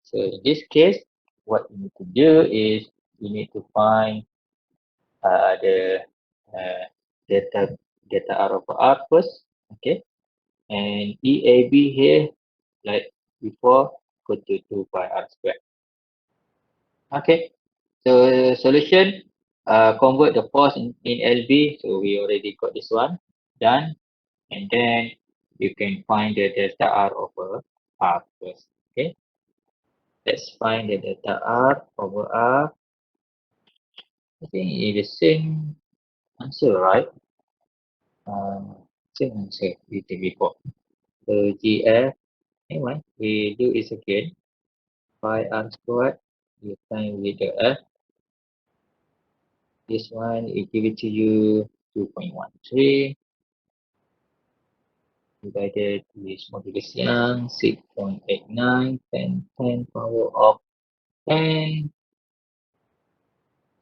S1: so in this case, what we need to do is we need to find the uh, delta R over R first. Okay, and EAB here, like before, go to 2 pi R squared. Okay, so solution, convert the force in LB. So we already got this one done. And then you can find the delta R over R first. Okay, let's find the delta R over R. I think it's the same answer, right? Same answer we did before. So GF, anyway, we do it again. Pi R squared, you time with the F. This one, it give it to you 2.13 divided with modulus Young 6.89, 10 power of 10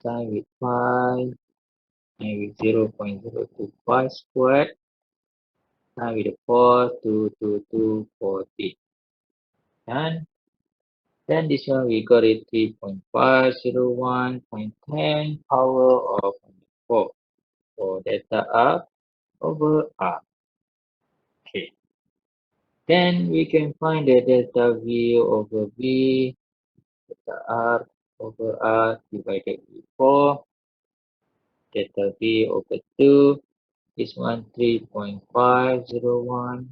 S1: time with pi and with 0.025 squared time with the 4 22240. And then this one we got it 3.501.10 power of 4 for delta R over R. Okay. Then we can find the delta V over V, delta R over R divided with 4, delta V over 2. This one 3.501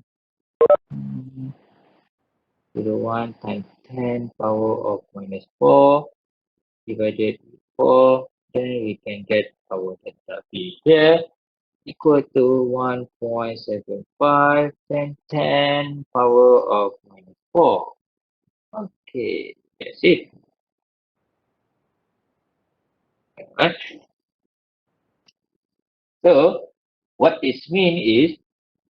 S1: 01 times 10 power of minus 4 divided with 4. Then we can get our delta V here equal to 1.75 10 10 power of minus 4. Okay, that's it. Alright. So what this means is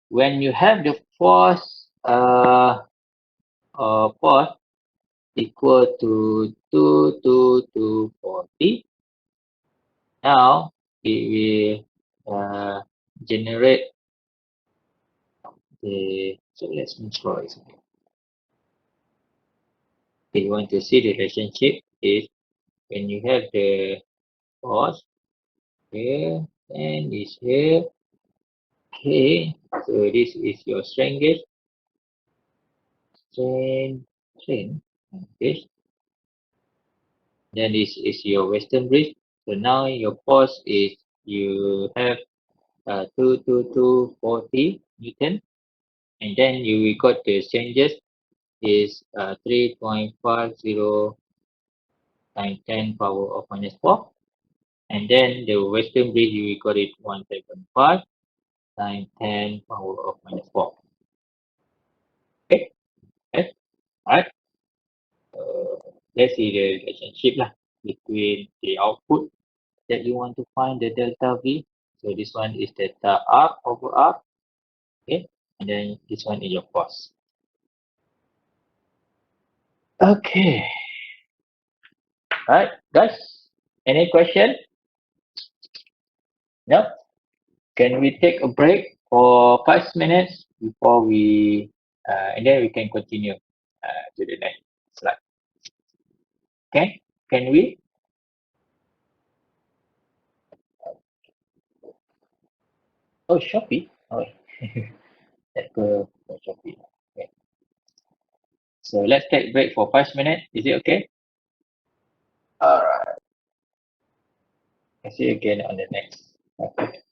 S1: when you have the force force equal to 22240. Now it will generate the, so let's move forward. If you want to see the relationship is when you have the force here and this here. Okay, so this is your strain gauge, strain gauge. Then this is your Western bridge. So now your force is you have 22240 Newton, and then you got the changes is 3.50 times 10 power of minus 4, and then the Western bridge you got it 175 times 10 power of minus 4. Okay, yes, alright. Let's see the relationship lah between the output that you want to find the delta V. So this one is delta R over R. Okay. And then this one is your cost. Okay. Alright, guys. Any question? No? Can we take a break for 5 minutes before and then we can continue to the next slide. Okay? Can we? Oh, Shopee. Oh, let's go for Shopee. Okay. So let's take a break for 5 minutes. Is it okay? Alright. I'll see you again on the next. Okay.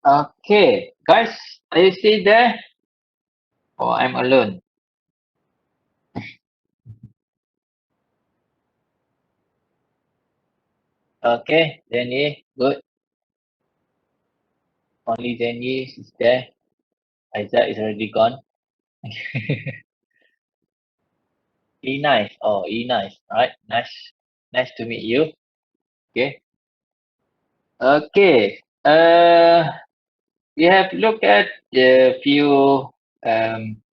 S1: Okay, guys, are you still there? Or I'm alone? Okay, Jenny, good. Only Jenny is there. Isaac is already gone. E nice. Oh, E nice. Alright, nice. Nice to meet you. Okay. Okay. We have looked at the few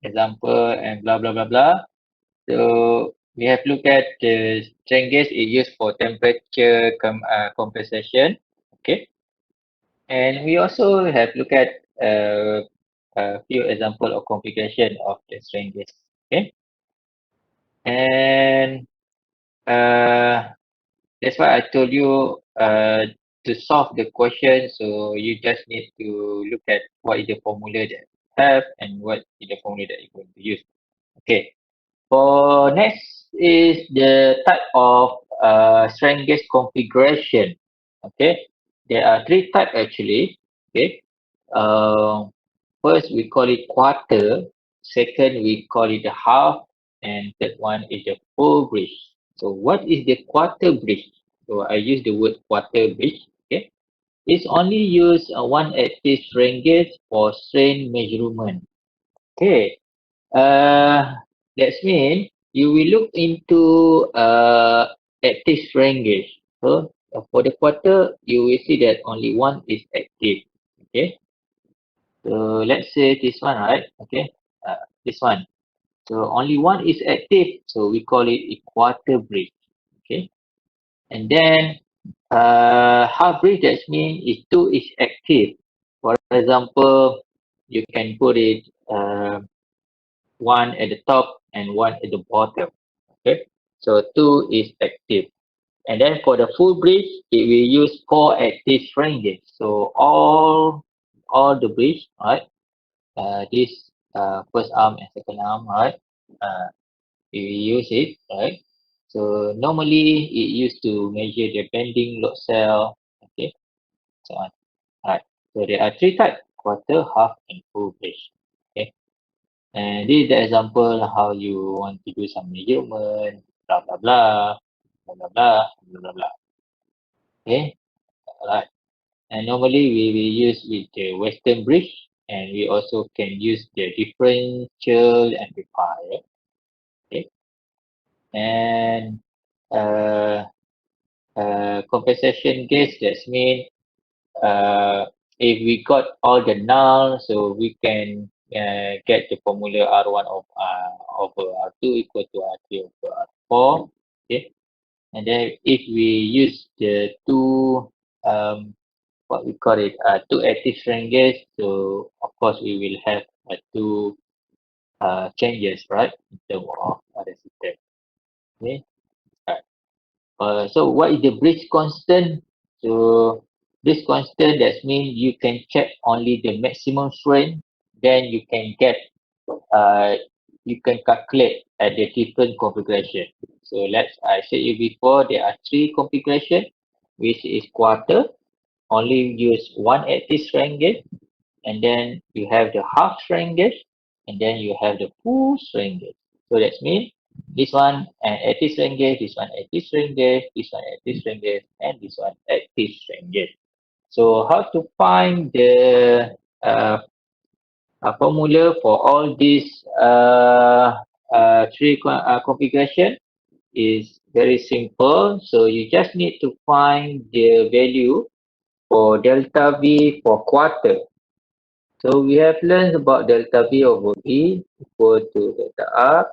S1: example and blah blah blah blah. So we have looked at the strain gauge is used for temperature compensation. Okay. And we also have looked at a few example of configuration of the strain gauge. Okay. And uh, that's why I told you to solve the question. So you just need to look at what is the formula that you have and what is the formula that you're going to use. Okay. For next is the type of strain gauge configuration. Okay. There are three types actually. Okay. Uh, First we call it quarter. Second we call it a half, and third one is the full bridge. So what is the quarter bridge? So I use the word quarter bridge. Okay. It's only used one axis strain gauge for strain measurement. Okay. Uh, that means you will look into active strain gauge. So for the quarter, you will see that only one is active. Okay. So let's say this one, right? Okay. This one. So only one is active. So we call it a quarter bridge. Okay. And then half bridge that means is two is active. For example, you can put it one at the top and one at the bottom. Okay. So two is active. And then for the full bridge, it will use four active strain gauge. So all the bridge, right? This first arm and second arm, right? Uh, we use it, right? So normally it used to measure the bending load cell, okay, so on. Right. So there are three types: quarter, half, and full bridge. Okay. And this is the example how you want to do some measurement, blah blah blah, blah blah blah, blah blah blah. Okay. Alright. And normally we will use with the Western bridge, and we also can use the differential amplifier. Okay. And uh, compensation gauge, that's mean if we got all the null, so we can get the formula R1 of over R2 equal to R3 over R4. Okay. And then if we use the two what we call it two active strain gauge, so of course we will have two changes, right, in terms of the system. Okay. So what is the bridge constant? So bridge constant, that means you can check only the maximum strain, then you can get uh, you can calculate at the different configuration. So let's I said you before there are three configuration, which is quarter, only use one active strain gauge, and then you have the half strain gauge, and then you have the full strain gauge. So that means this one an active strain gauge, this one active strain gauge, this one active strain gauge, and this one active strain gauge. So how to find the formula for all these three configuration is very simple. So you just need to find the value for delta V for quarter. So we have learned about delta V over V equal to delta R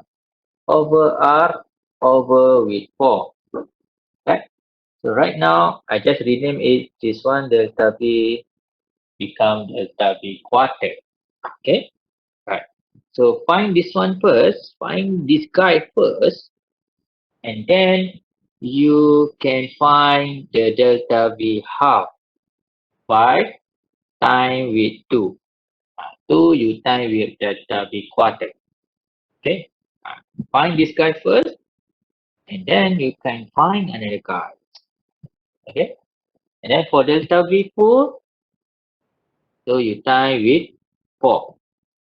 S1: over R over with 4. Right? So right now, I just rename it this one delta V become delta V quarter. Okay? Right. So find this one first, find this guy first, and then you can find the delta V half by time with 2. 2 you time with delta V quarter. Okay? Find this guy first, and then you can find another guy. Okay? And then for delta V4, So you time with 4.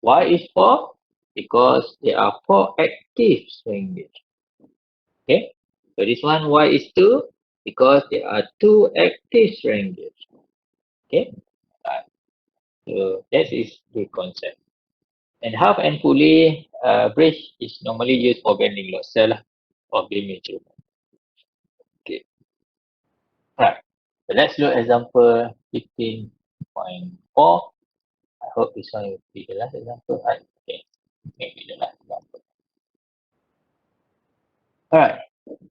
S1: Why is 4? Because there are 4 active strain gauge. Okay. So this one, why is 2? Because there are 2 active strain gauge. Okay. Right. So that is the concept. And half and fully bridge is normally used for bending load cell lah, or beam measurement. Okay. Right. So let's look example 15.4. I hope this one will be the last example. Right. Okay. Maybe the last example. Alright.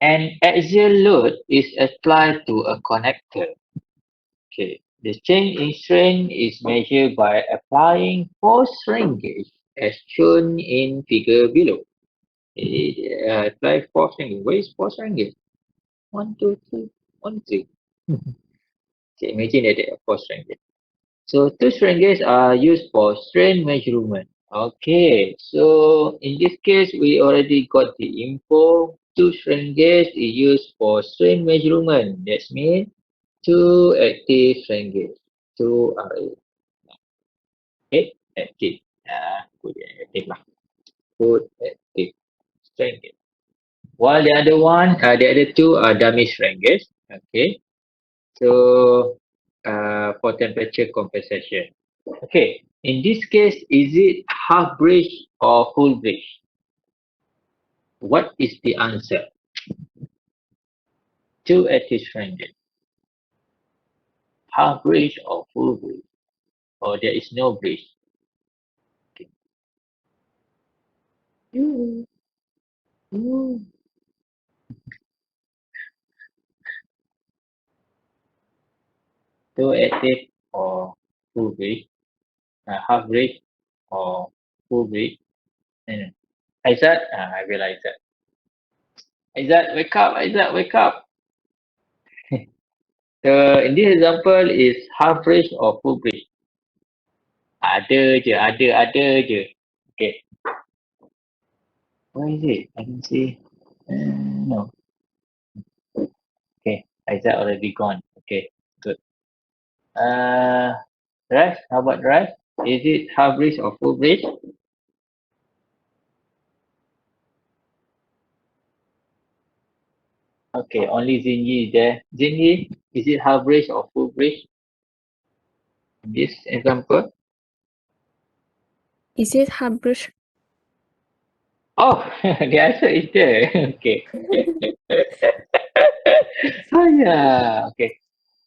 S1: An axial load is applied to a connector. Okay. The change in strain is measured by applying force strain gauge as shown in figure below. Apply force strain gauge. Where is force strain gauge? 1, 2, 3, 1, 2. Okay, imagine that there are force strain gauge. So two strain gauges are used for strain measurement. Okay, so in this case, we already got the info. Two strain gauge is used for strain measurement. That means two active strain gauge. Two RA. Okay, active. Put it active lah. Put active strain gauge. While the other two are dummy strain gauge. Okay, so for temperature compensation. Okay, in this case, is it half bridge or full bridge? What is the answer? Two active stranded. Half bridge or full bridge? Or there is no bridge? Okay. Mm. Mm. Two active or full bridge? Half bridge or full bridge? Mm. Aizat, I will Aizat. Aizat, wake up! Aizat, wake up! So in this example is half bridge or full bridge? Ada je. Okay. Where is it? I can see. No. Okay. Aizat already gone. Okay. Good. Rest. How about rest? Is it half bridge or full bridge? Okay. Only Zinyi is there. Zinyi, is it half bridge or full bridge? In this example.
S2: Is it half bridge?
S1: Oh, the answer is there. Okay. Oh yeah. Okay.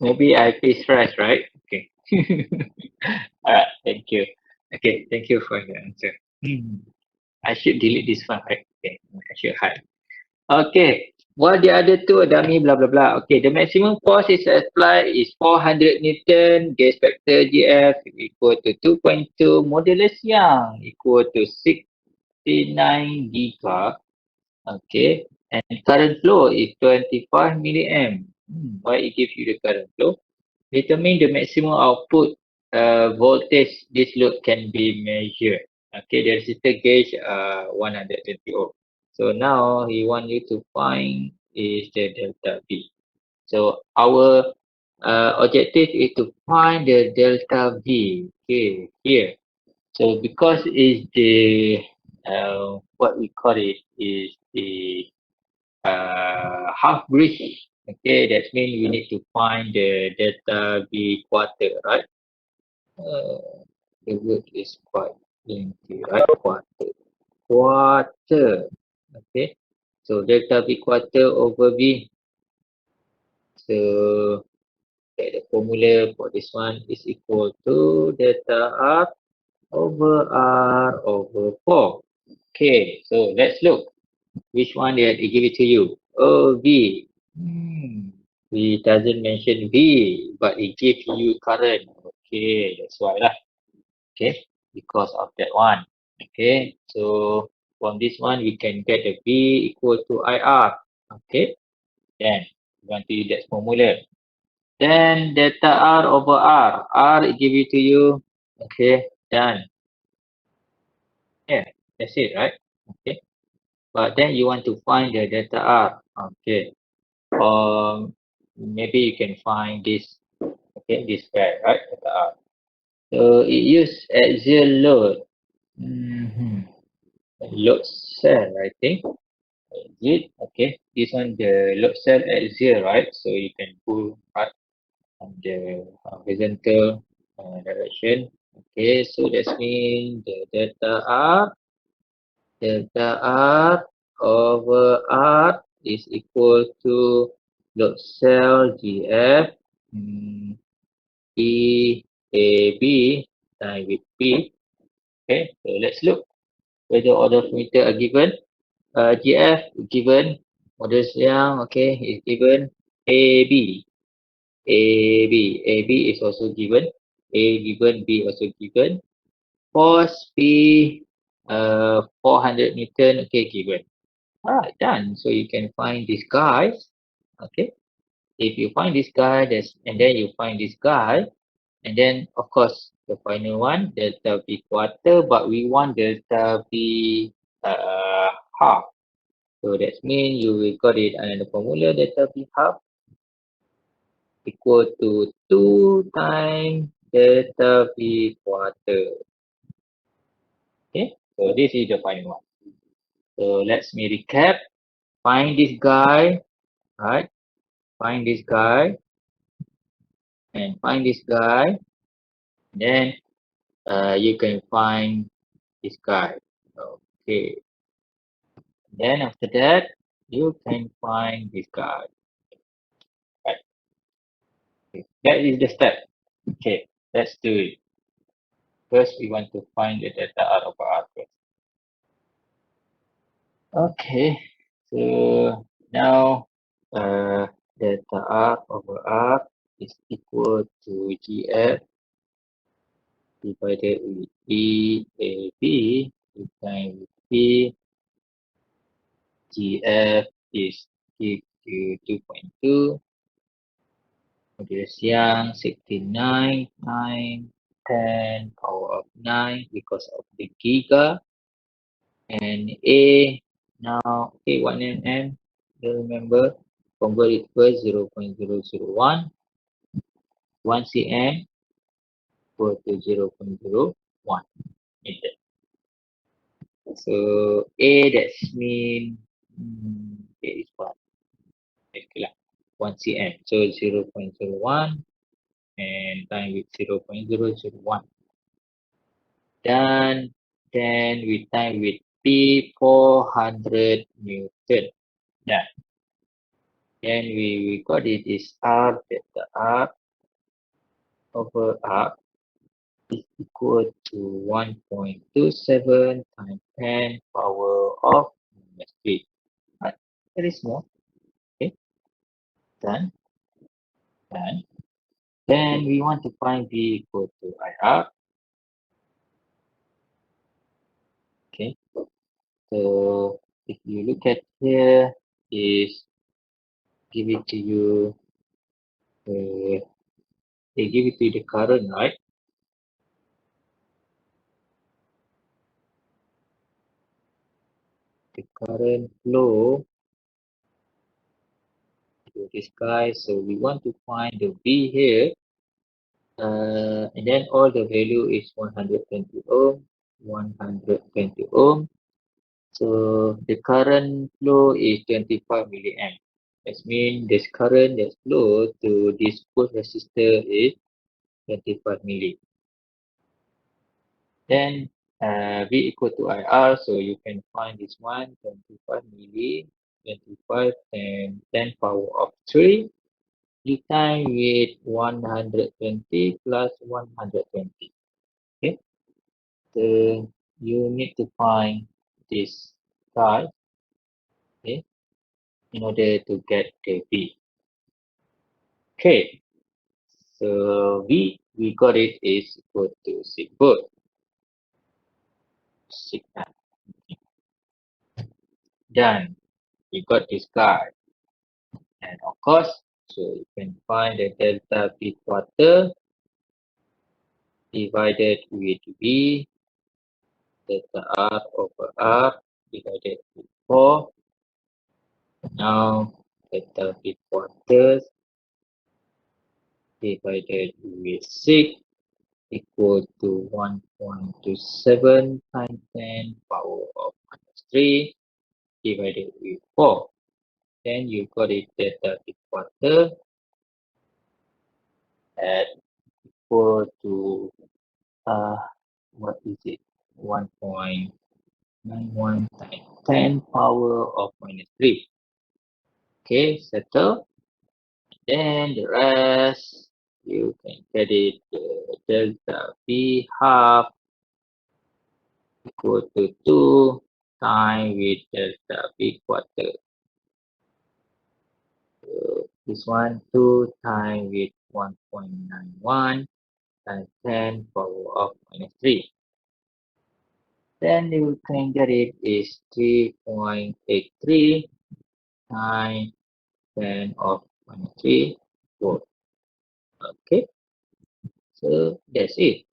S1: Maybe I face rest, right? Okay. Alright. Thank you. Okay. Thank you for the answer. I should delete this one, right? Okay. I should hide. Okay. While the other two are dummy, blah, blah, blah. Okay. The maximum force is applied is 400 Newton. Gas factor GF equal to 2.2. Modulus Young equal to 69 giga. Okay. And current flow is 25 milliamp. Why it gives you the current flow? Determine the maximum output voltage this load can be measured. Okay, the resistor gauge 120 ohm. So now he want you to find is the delta V. So our objective is to find the delta V. Okay, here. So because is the what we call it is the half bridge. Okay, that means we need to find the delta V quarter, right? The word is quite lengthy, right? Quarter. Quarter. Okay. So delta V quarter over V. So okay, the formula for this one is equal to delta R over R over 4. Okay, so let's look. Which one they give it to you? Oh, V. It doesn't mention V, but it gives you current. Okay, that's why lah. Okay, because of that one. Okay, so from this one we can get the V equal to IR. Okay, then we want to use that formula. Then delta R over R. R it give it to you. Okay, done. Yeah, that's it, right? Okay, but then you want to find the delta R. Okay, maybe you can find this. Okay, this guy, right? Delta R. So it use axial load. Mhm. Load cell, I think. Is it? Okay. This one the load cell axial, right? So you can pull right on the horizontal direction. Okay, so that means the delta R over R is equal to load cell GF EAB times with P. Okay, so let's look whether order of meter are given. GF given, modulus yang okay is given. AB AB is also given. A given, B also given. Force P 400 Newton, okay, given. Alright, done. So you can find this guy. Okay. If you find this guy, and then you find this guy, and then of course the final one, delta V quarter, but we want delta V half. So that means you will got it under the formula delta V half equal to 2 times delta V quarter. Okay, so this is the final one. So let's me recap. Find this guy, right? Find this guy and find this guy. Then you can find this guy. Okay. Then after that, you can find this guy. Right. Okay. That is the step. Okay. Let's do it. First, we want to find the delta R over R first. Okay. So now delta R over R is equal to GF divided with EAB times with P. GF is equal to 2.2. Modulus yang 69 times 10 power of 9 because of the giga. And A now, okay, 1 mm. You remember, convert it first 0.001. 1 cm equal to 0.01 meter. So A that's mean A is what? Okay lah. 1 cm. So 0.01 and time with 0.001. Then we time with P 400 Newton. Done. Then we got it is R delta R over R is equal to 1.27 times 10 power of minus 3. Right? Very small. Okay, done. Done. Then we want to find V equal to IR. Okay, so if you look at here, is give it to you, they give it to you the current, right? The current flow to this guy. So we want to find the V here. And then all the value is 120 ohm, 120 ohm. So the current flow is 25 milliamp. That means this current that flow to this push resistor is 25 milli. Then V equal to IR, so you can find this one 25 milli, 25 and 10 power of 3. You time with 120 plus 120. Okay, so you need to find this guy, okay, in order to get the V. Okay, so V, we got it is equal to 6 volt. 6 amp. Done. We got this guy. And of course, so you can find the delta V quarter divided with V, delta R over R divided with 4. Now, delta V quarters divided with 6 equal to 1.27 times 10 power of minus 3 divided with 4. Then you got it delta T quarter at equal to uh what is it? 1.91 times 10 power of minus 3. Okay, settle. Then the rest you can get it delta V half equal to 2 times with delta V quarter. So this one 2 times with 1.91 times 10 power of minus 3. Then you can get it is 3.83 times 10 of minus 3 volt. Okay, so that's it.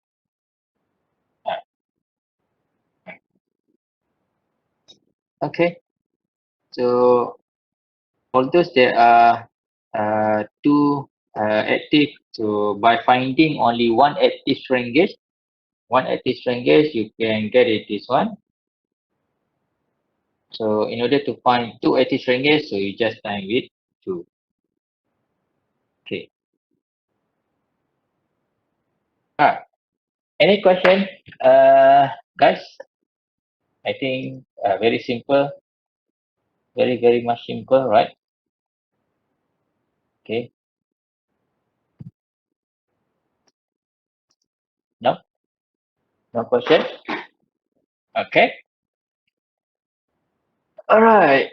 S1: Okay, so although there are two active, so by finding only one active strain gauge, you can get it this one. So in order to find two active strain gauge, so you just time with 2. Okay. Any question, guys? I think very simple, very much simple, right? Okay. No, no question. Okay. All right.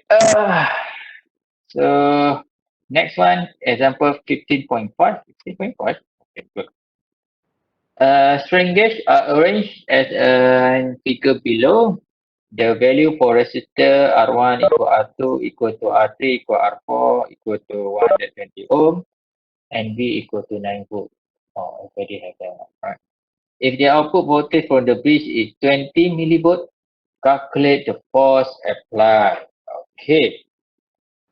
S1: So next one, example 15.5. 15.5. Okay, good. Strain gauge are arranged as a figure below. The value for resistor R1 equal R2 equal to R3 equal R4 equal to 120 ohm and V equal to 9 volt. Oh, I already have that one. Right. If the output voltage from the bridge is 20 millivolt, calculate the force applied. Okay.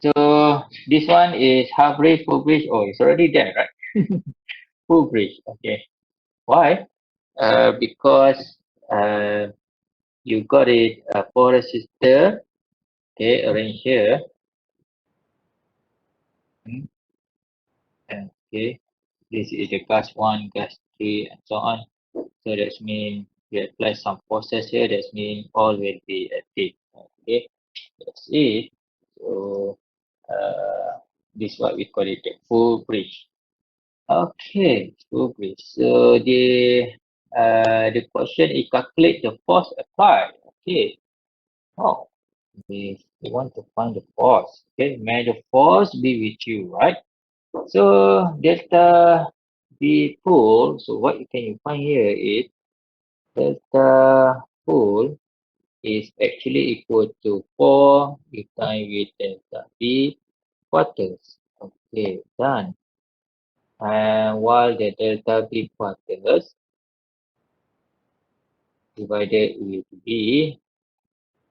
S1: So this one is half bridge, full bridge. Oh, it's already there, right? Full bridge. Okay. Why? Because uh, you got it for resistor. Okay, arrange here. Hmm, okay, this is the class 1, class 3, and so on. So that means we apply some forces here. That means all will be active. Okay, that's it. So this is what we call it the full bridge. Okay, full bridge. So the question is calculate the force applied. Okay. Oh, we want to find the force. Okay, may the force be with you, right? So delta V pull. So what you can find here is delta pull is actually equal to 4 times with delta V quarters. Okay, done. And while the delta V quarters divided with V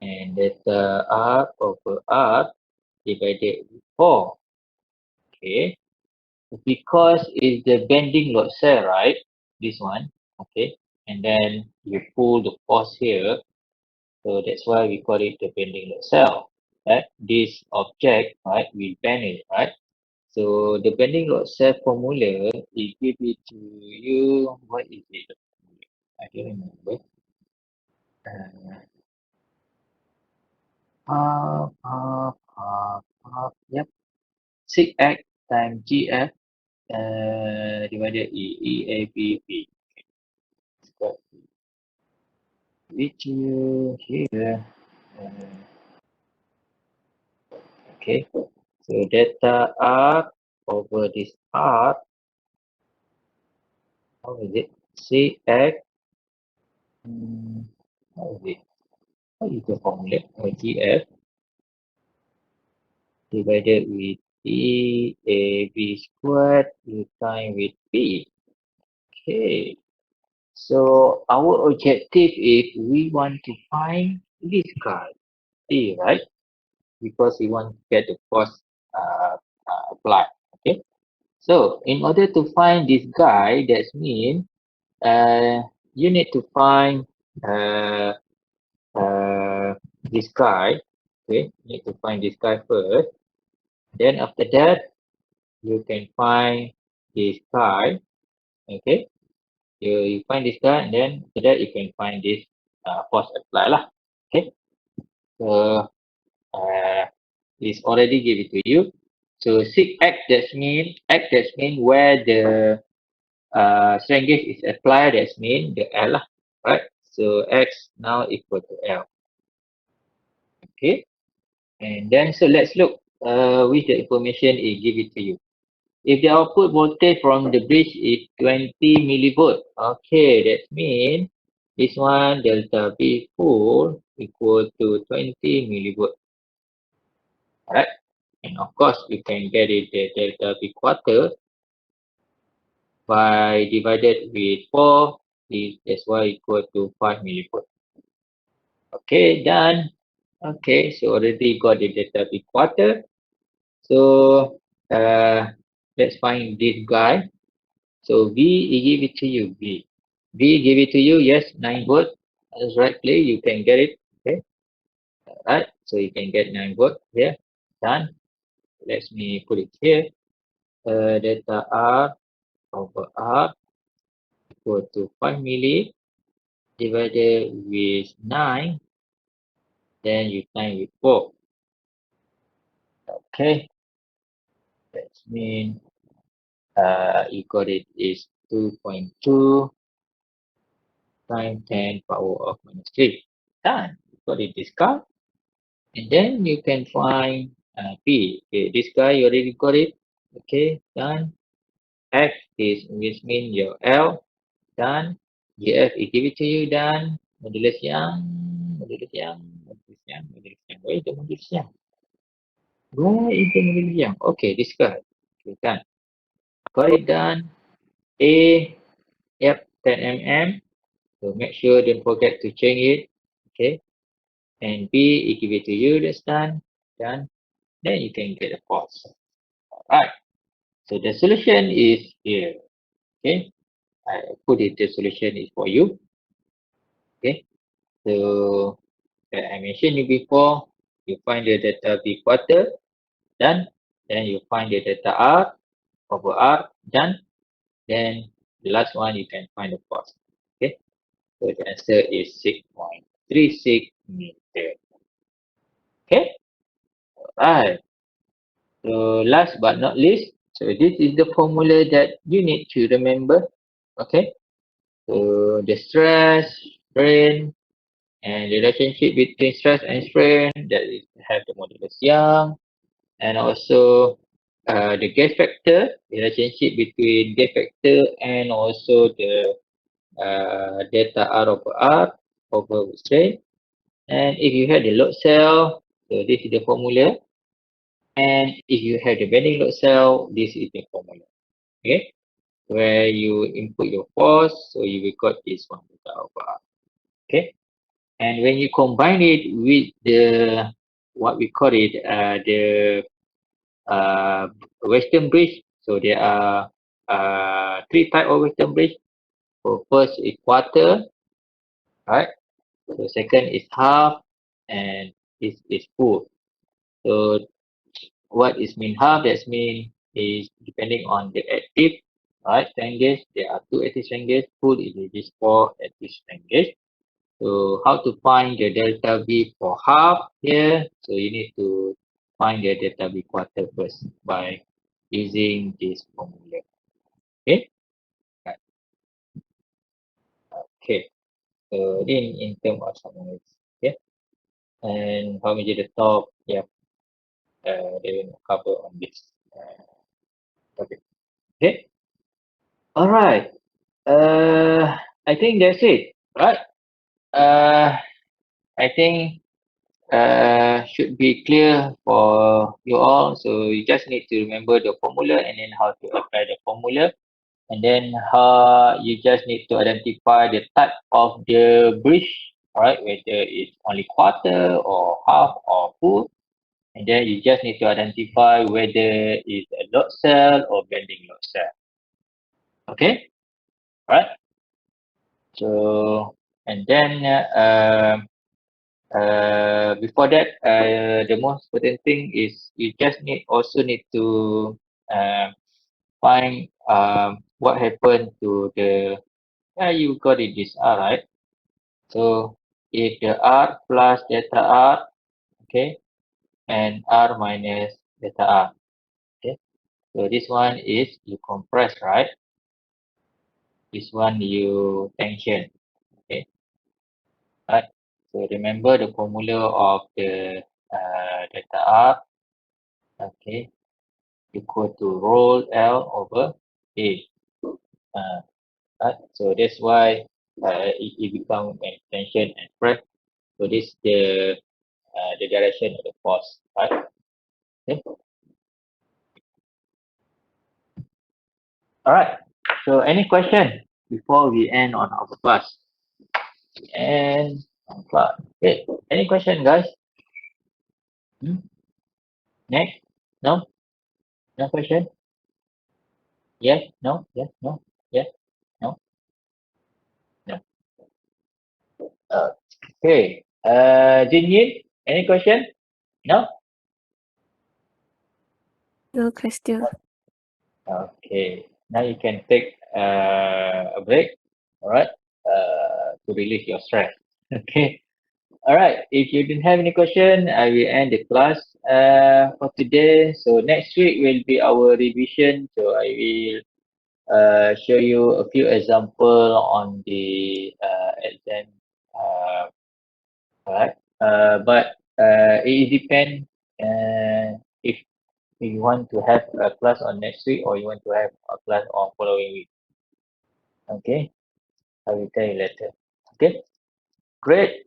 S1: and delta R over R divided with 4. Okay, because it's the bending load cell, right? This one. Okay, and then you pull the force here. So that's why we call it the bending load cell. Right? This object, right, we bend it, right? So the bending load cell formula, it give it to you. What is it? I don't remember. Uh, yep. 6x times GF divided EABV. Got which you here. Uh, okay. So delta R over this R, how is it? CX, how is it? What is the formula? GF divided with EAB squared times with B. Okay. So our objective is we want to find this guy, C, right? Because we want to get the force applied. Okay. So in order to find this guy, that means you need to find uh, uh, this guy. Okay, you need to find this guy first. Then after that, you can find this guy. Okay, you find this guy, and then after that you can find this force apply lah. Okay, so uh, it's already give it to you. So sig X that's mean where the strain gauge is applied, that's mean the L lah, right? So X now equal to L. Okay, and then so let's look with the information it give it to you. If the output voltage from the bridge is 20 millivolt, okay, that means this one delta V full equal to 20 millivolt. Alright, and of course we can get it the delta V quarter by divided with 4 is that's why equal to 5 millivolt. Okay, done. Okay, so already got the delta V quarter. So let's find this guy. So V, he give it to you, V. V give it to you, yes, 9 volt. That's right, play, you can get it. Okay, alright, so you can get 9 volt here. Done. Let me put it here. Delta R over R equal to 5 milli divided with 9, then you time with 4. Okay, that means you got it is 2.2 times 10 power of minus 3. Done. You got it discard. And then you can find P. Okay, this guy you already got it. Okay, done. X is which mean your L. Done. GF it give it to you. Done. Modulus yang, modulus yang, modulus yang, modulus yang. Where is the modulus yang? Where is the modulus yang? Okay, this guy. Okay, done. Got it done. A, yep, 10 mm. So make sure don't forget to change it. Okay. And B, it give it to you. That's done. Done. Then you can get a pulse. Alright. So the solution is here. Okay, I put it. The solution is for you. Okay, so I mentioned you before. You find the delta V quarter, done. Then you find the delta R over R, done. Then the last one you can find the cost. Okay, so the answer is 6.36 meter. Okay, alright. So last but not least, so this is the formula that you need to remember. Okay. So the stress, strain, and the relationship between stress and strain, that is have the modulus Young, and also the gauge factor, the relationship between gauge factor and also the delta R over R over strain. And if you have the load cell, so this is the formula. And if you have the bending load cell, this is the formula. Okay, where you input your force, so you will got this one delta over R. Okay. And when you combine it with the what we call it the western bridge, so there are three type of western bridge. So first is quarter, right? So second is half, and this is full. So what is mean half? That mean is depending on the active, right? Strain gauge. There are two active strain gauge. Full is just four active strain gauge. So how to find the delta V for half here? So you need to find the delta V quarter first by using this formula. Okay. Right. Okay. So in terms of summary. Okay. And how many the top? Yeah. They will cover on this topic. Okay. All right. I think that's it. Right. Uh, I think should be clear for you all. So you just need to remember the formula and then how to apply the formula. And then you just need to identify the type of the bridge, alright, whether it's only quarter or half or full. And then you just need to identify whether it's a load cell or bending load cell. Okay, alright. So, and then before that, the most important thing is you just also need to uh, find what happened to the, you got it, this R, right? So if the R plus delta R, okay, and R minus delta R, okay. So this one is you compress, right? This one you tension, okay, right? So remember the formula of the delta R, okay, equal to rho L over A. Uh, right? So that's why it becomes an extension and press. So this is the direction of the force, right? Okay. All right. So any question before we end on our class? And class. Okay. Any question, guys? Hmm? Next? No? No question? Yes? No? Yes? No? Yes? No? No? Okay. Jin Yin, any question? No?
S2: No question.
S1: Okay. Now you can take a break. All right. To release your stress. Okay. All right. If you didn't have any question, I will end the class for today. So next week will be our revision. So I will show you a few example on the exam. Uh, alright. But it depends if you want to have a class on next week or you want to have a class on following week. Okay. I will tell you later. Okay. Great.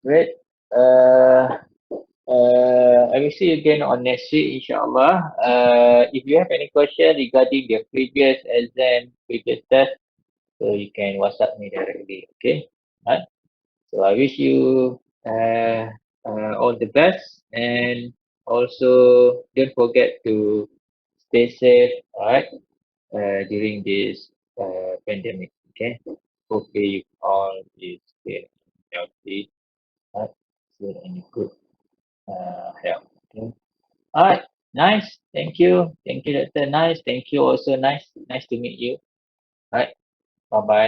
S1: Great. Uh, I will see you again on next week, inshallah. If you have any question regarding the previous exam, previous test, so you can WhatsApp me directly. Okay. Right. So I wish you all the best, and also don't forget to stay safe. All right. During this pandemic. Okay. Hopefully you all is still healthy. Right. Still in good health. Okay. All right. Nice. Thank you. Thank you, Doctor. Nice. Thank you also. Nice. Nice to meet you. All right. Bye bye.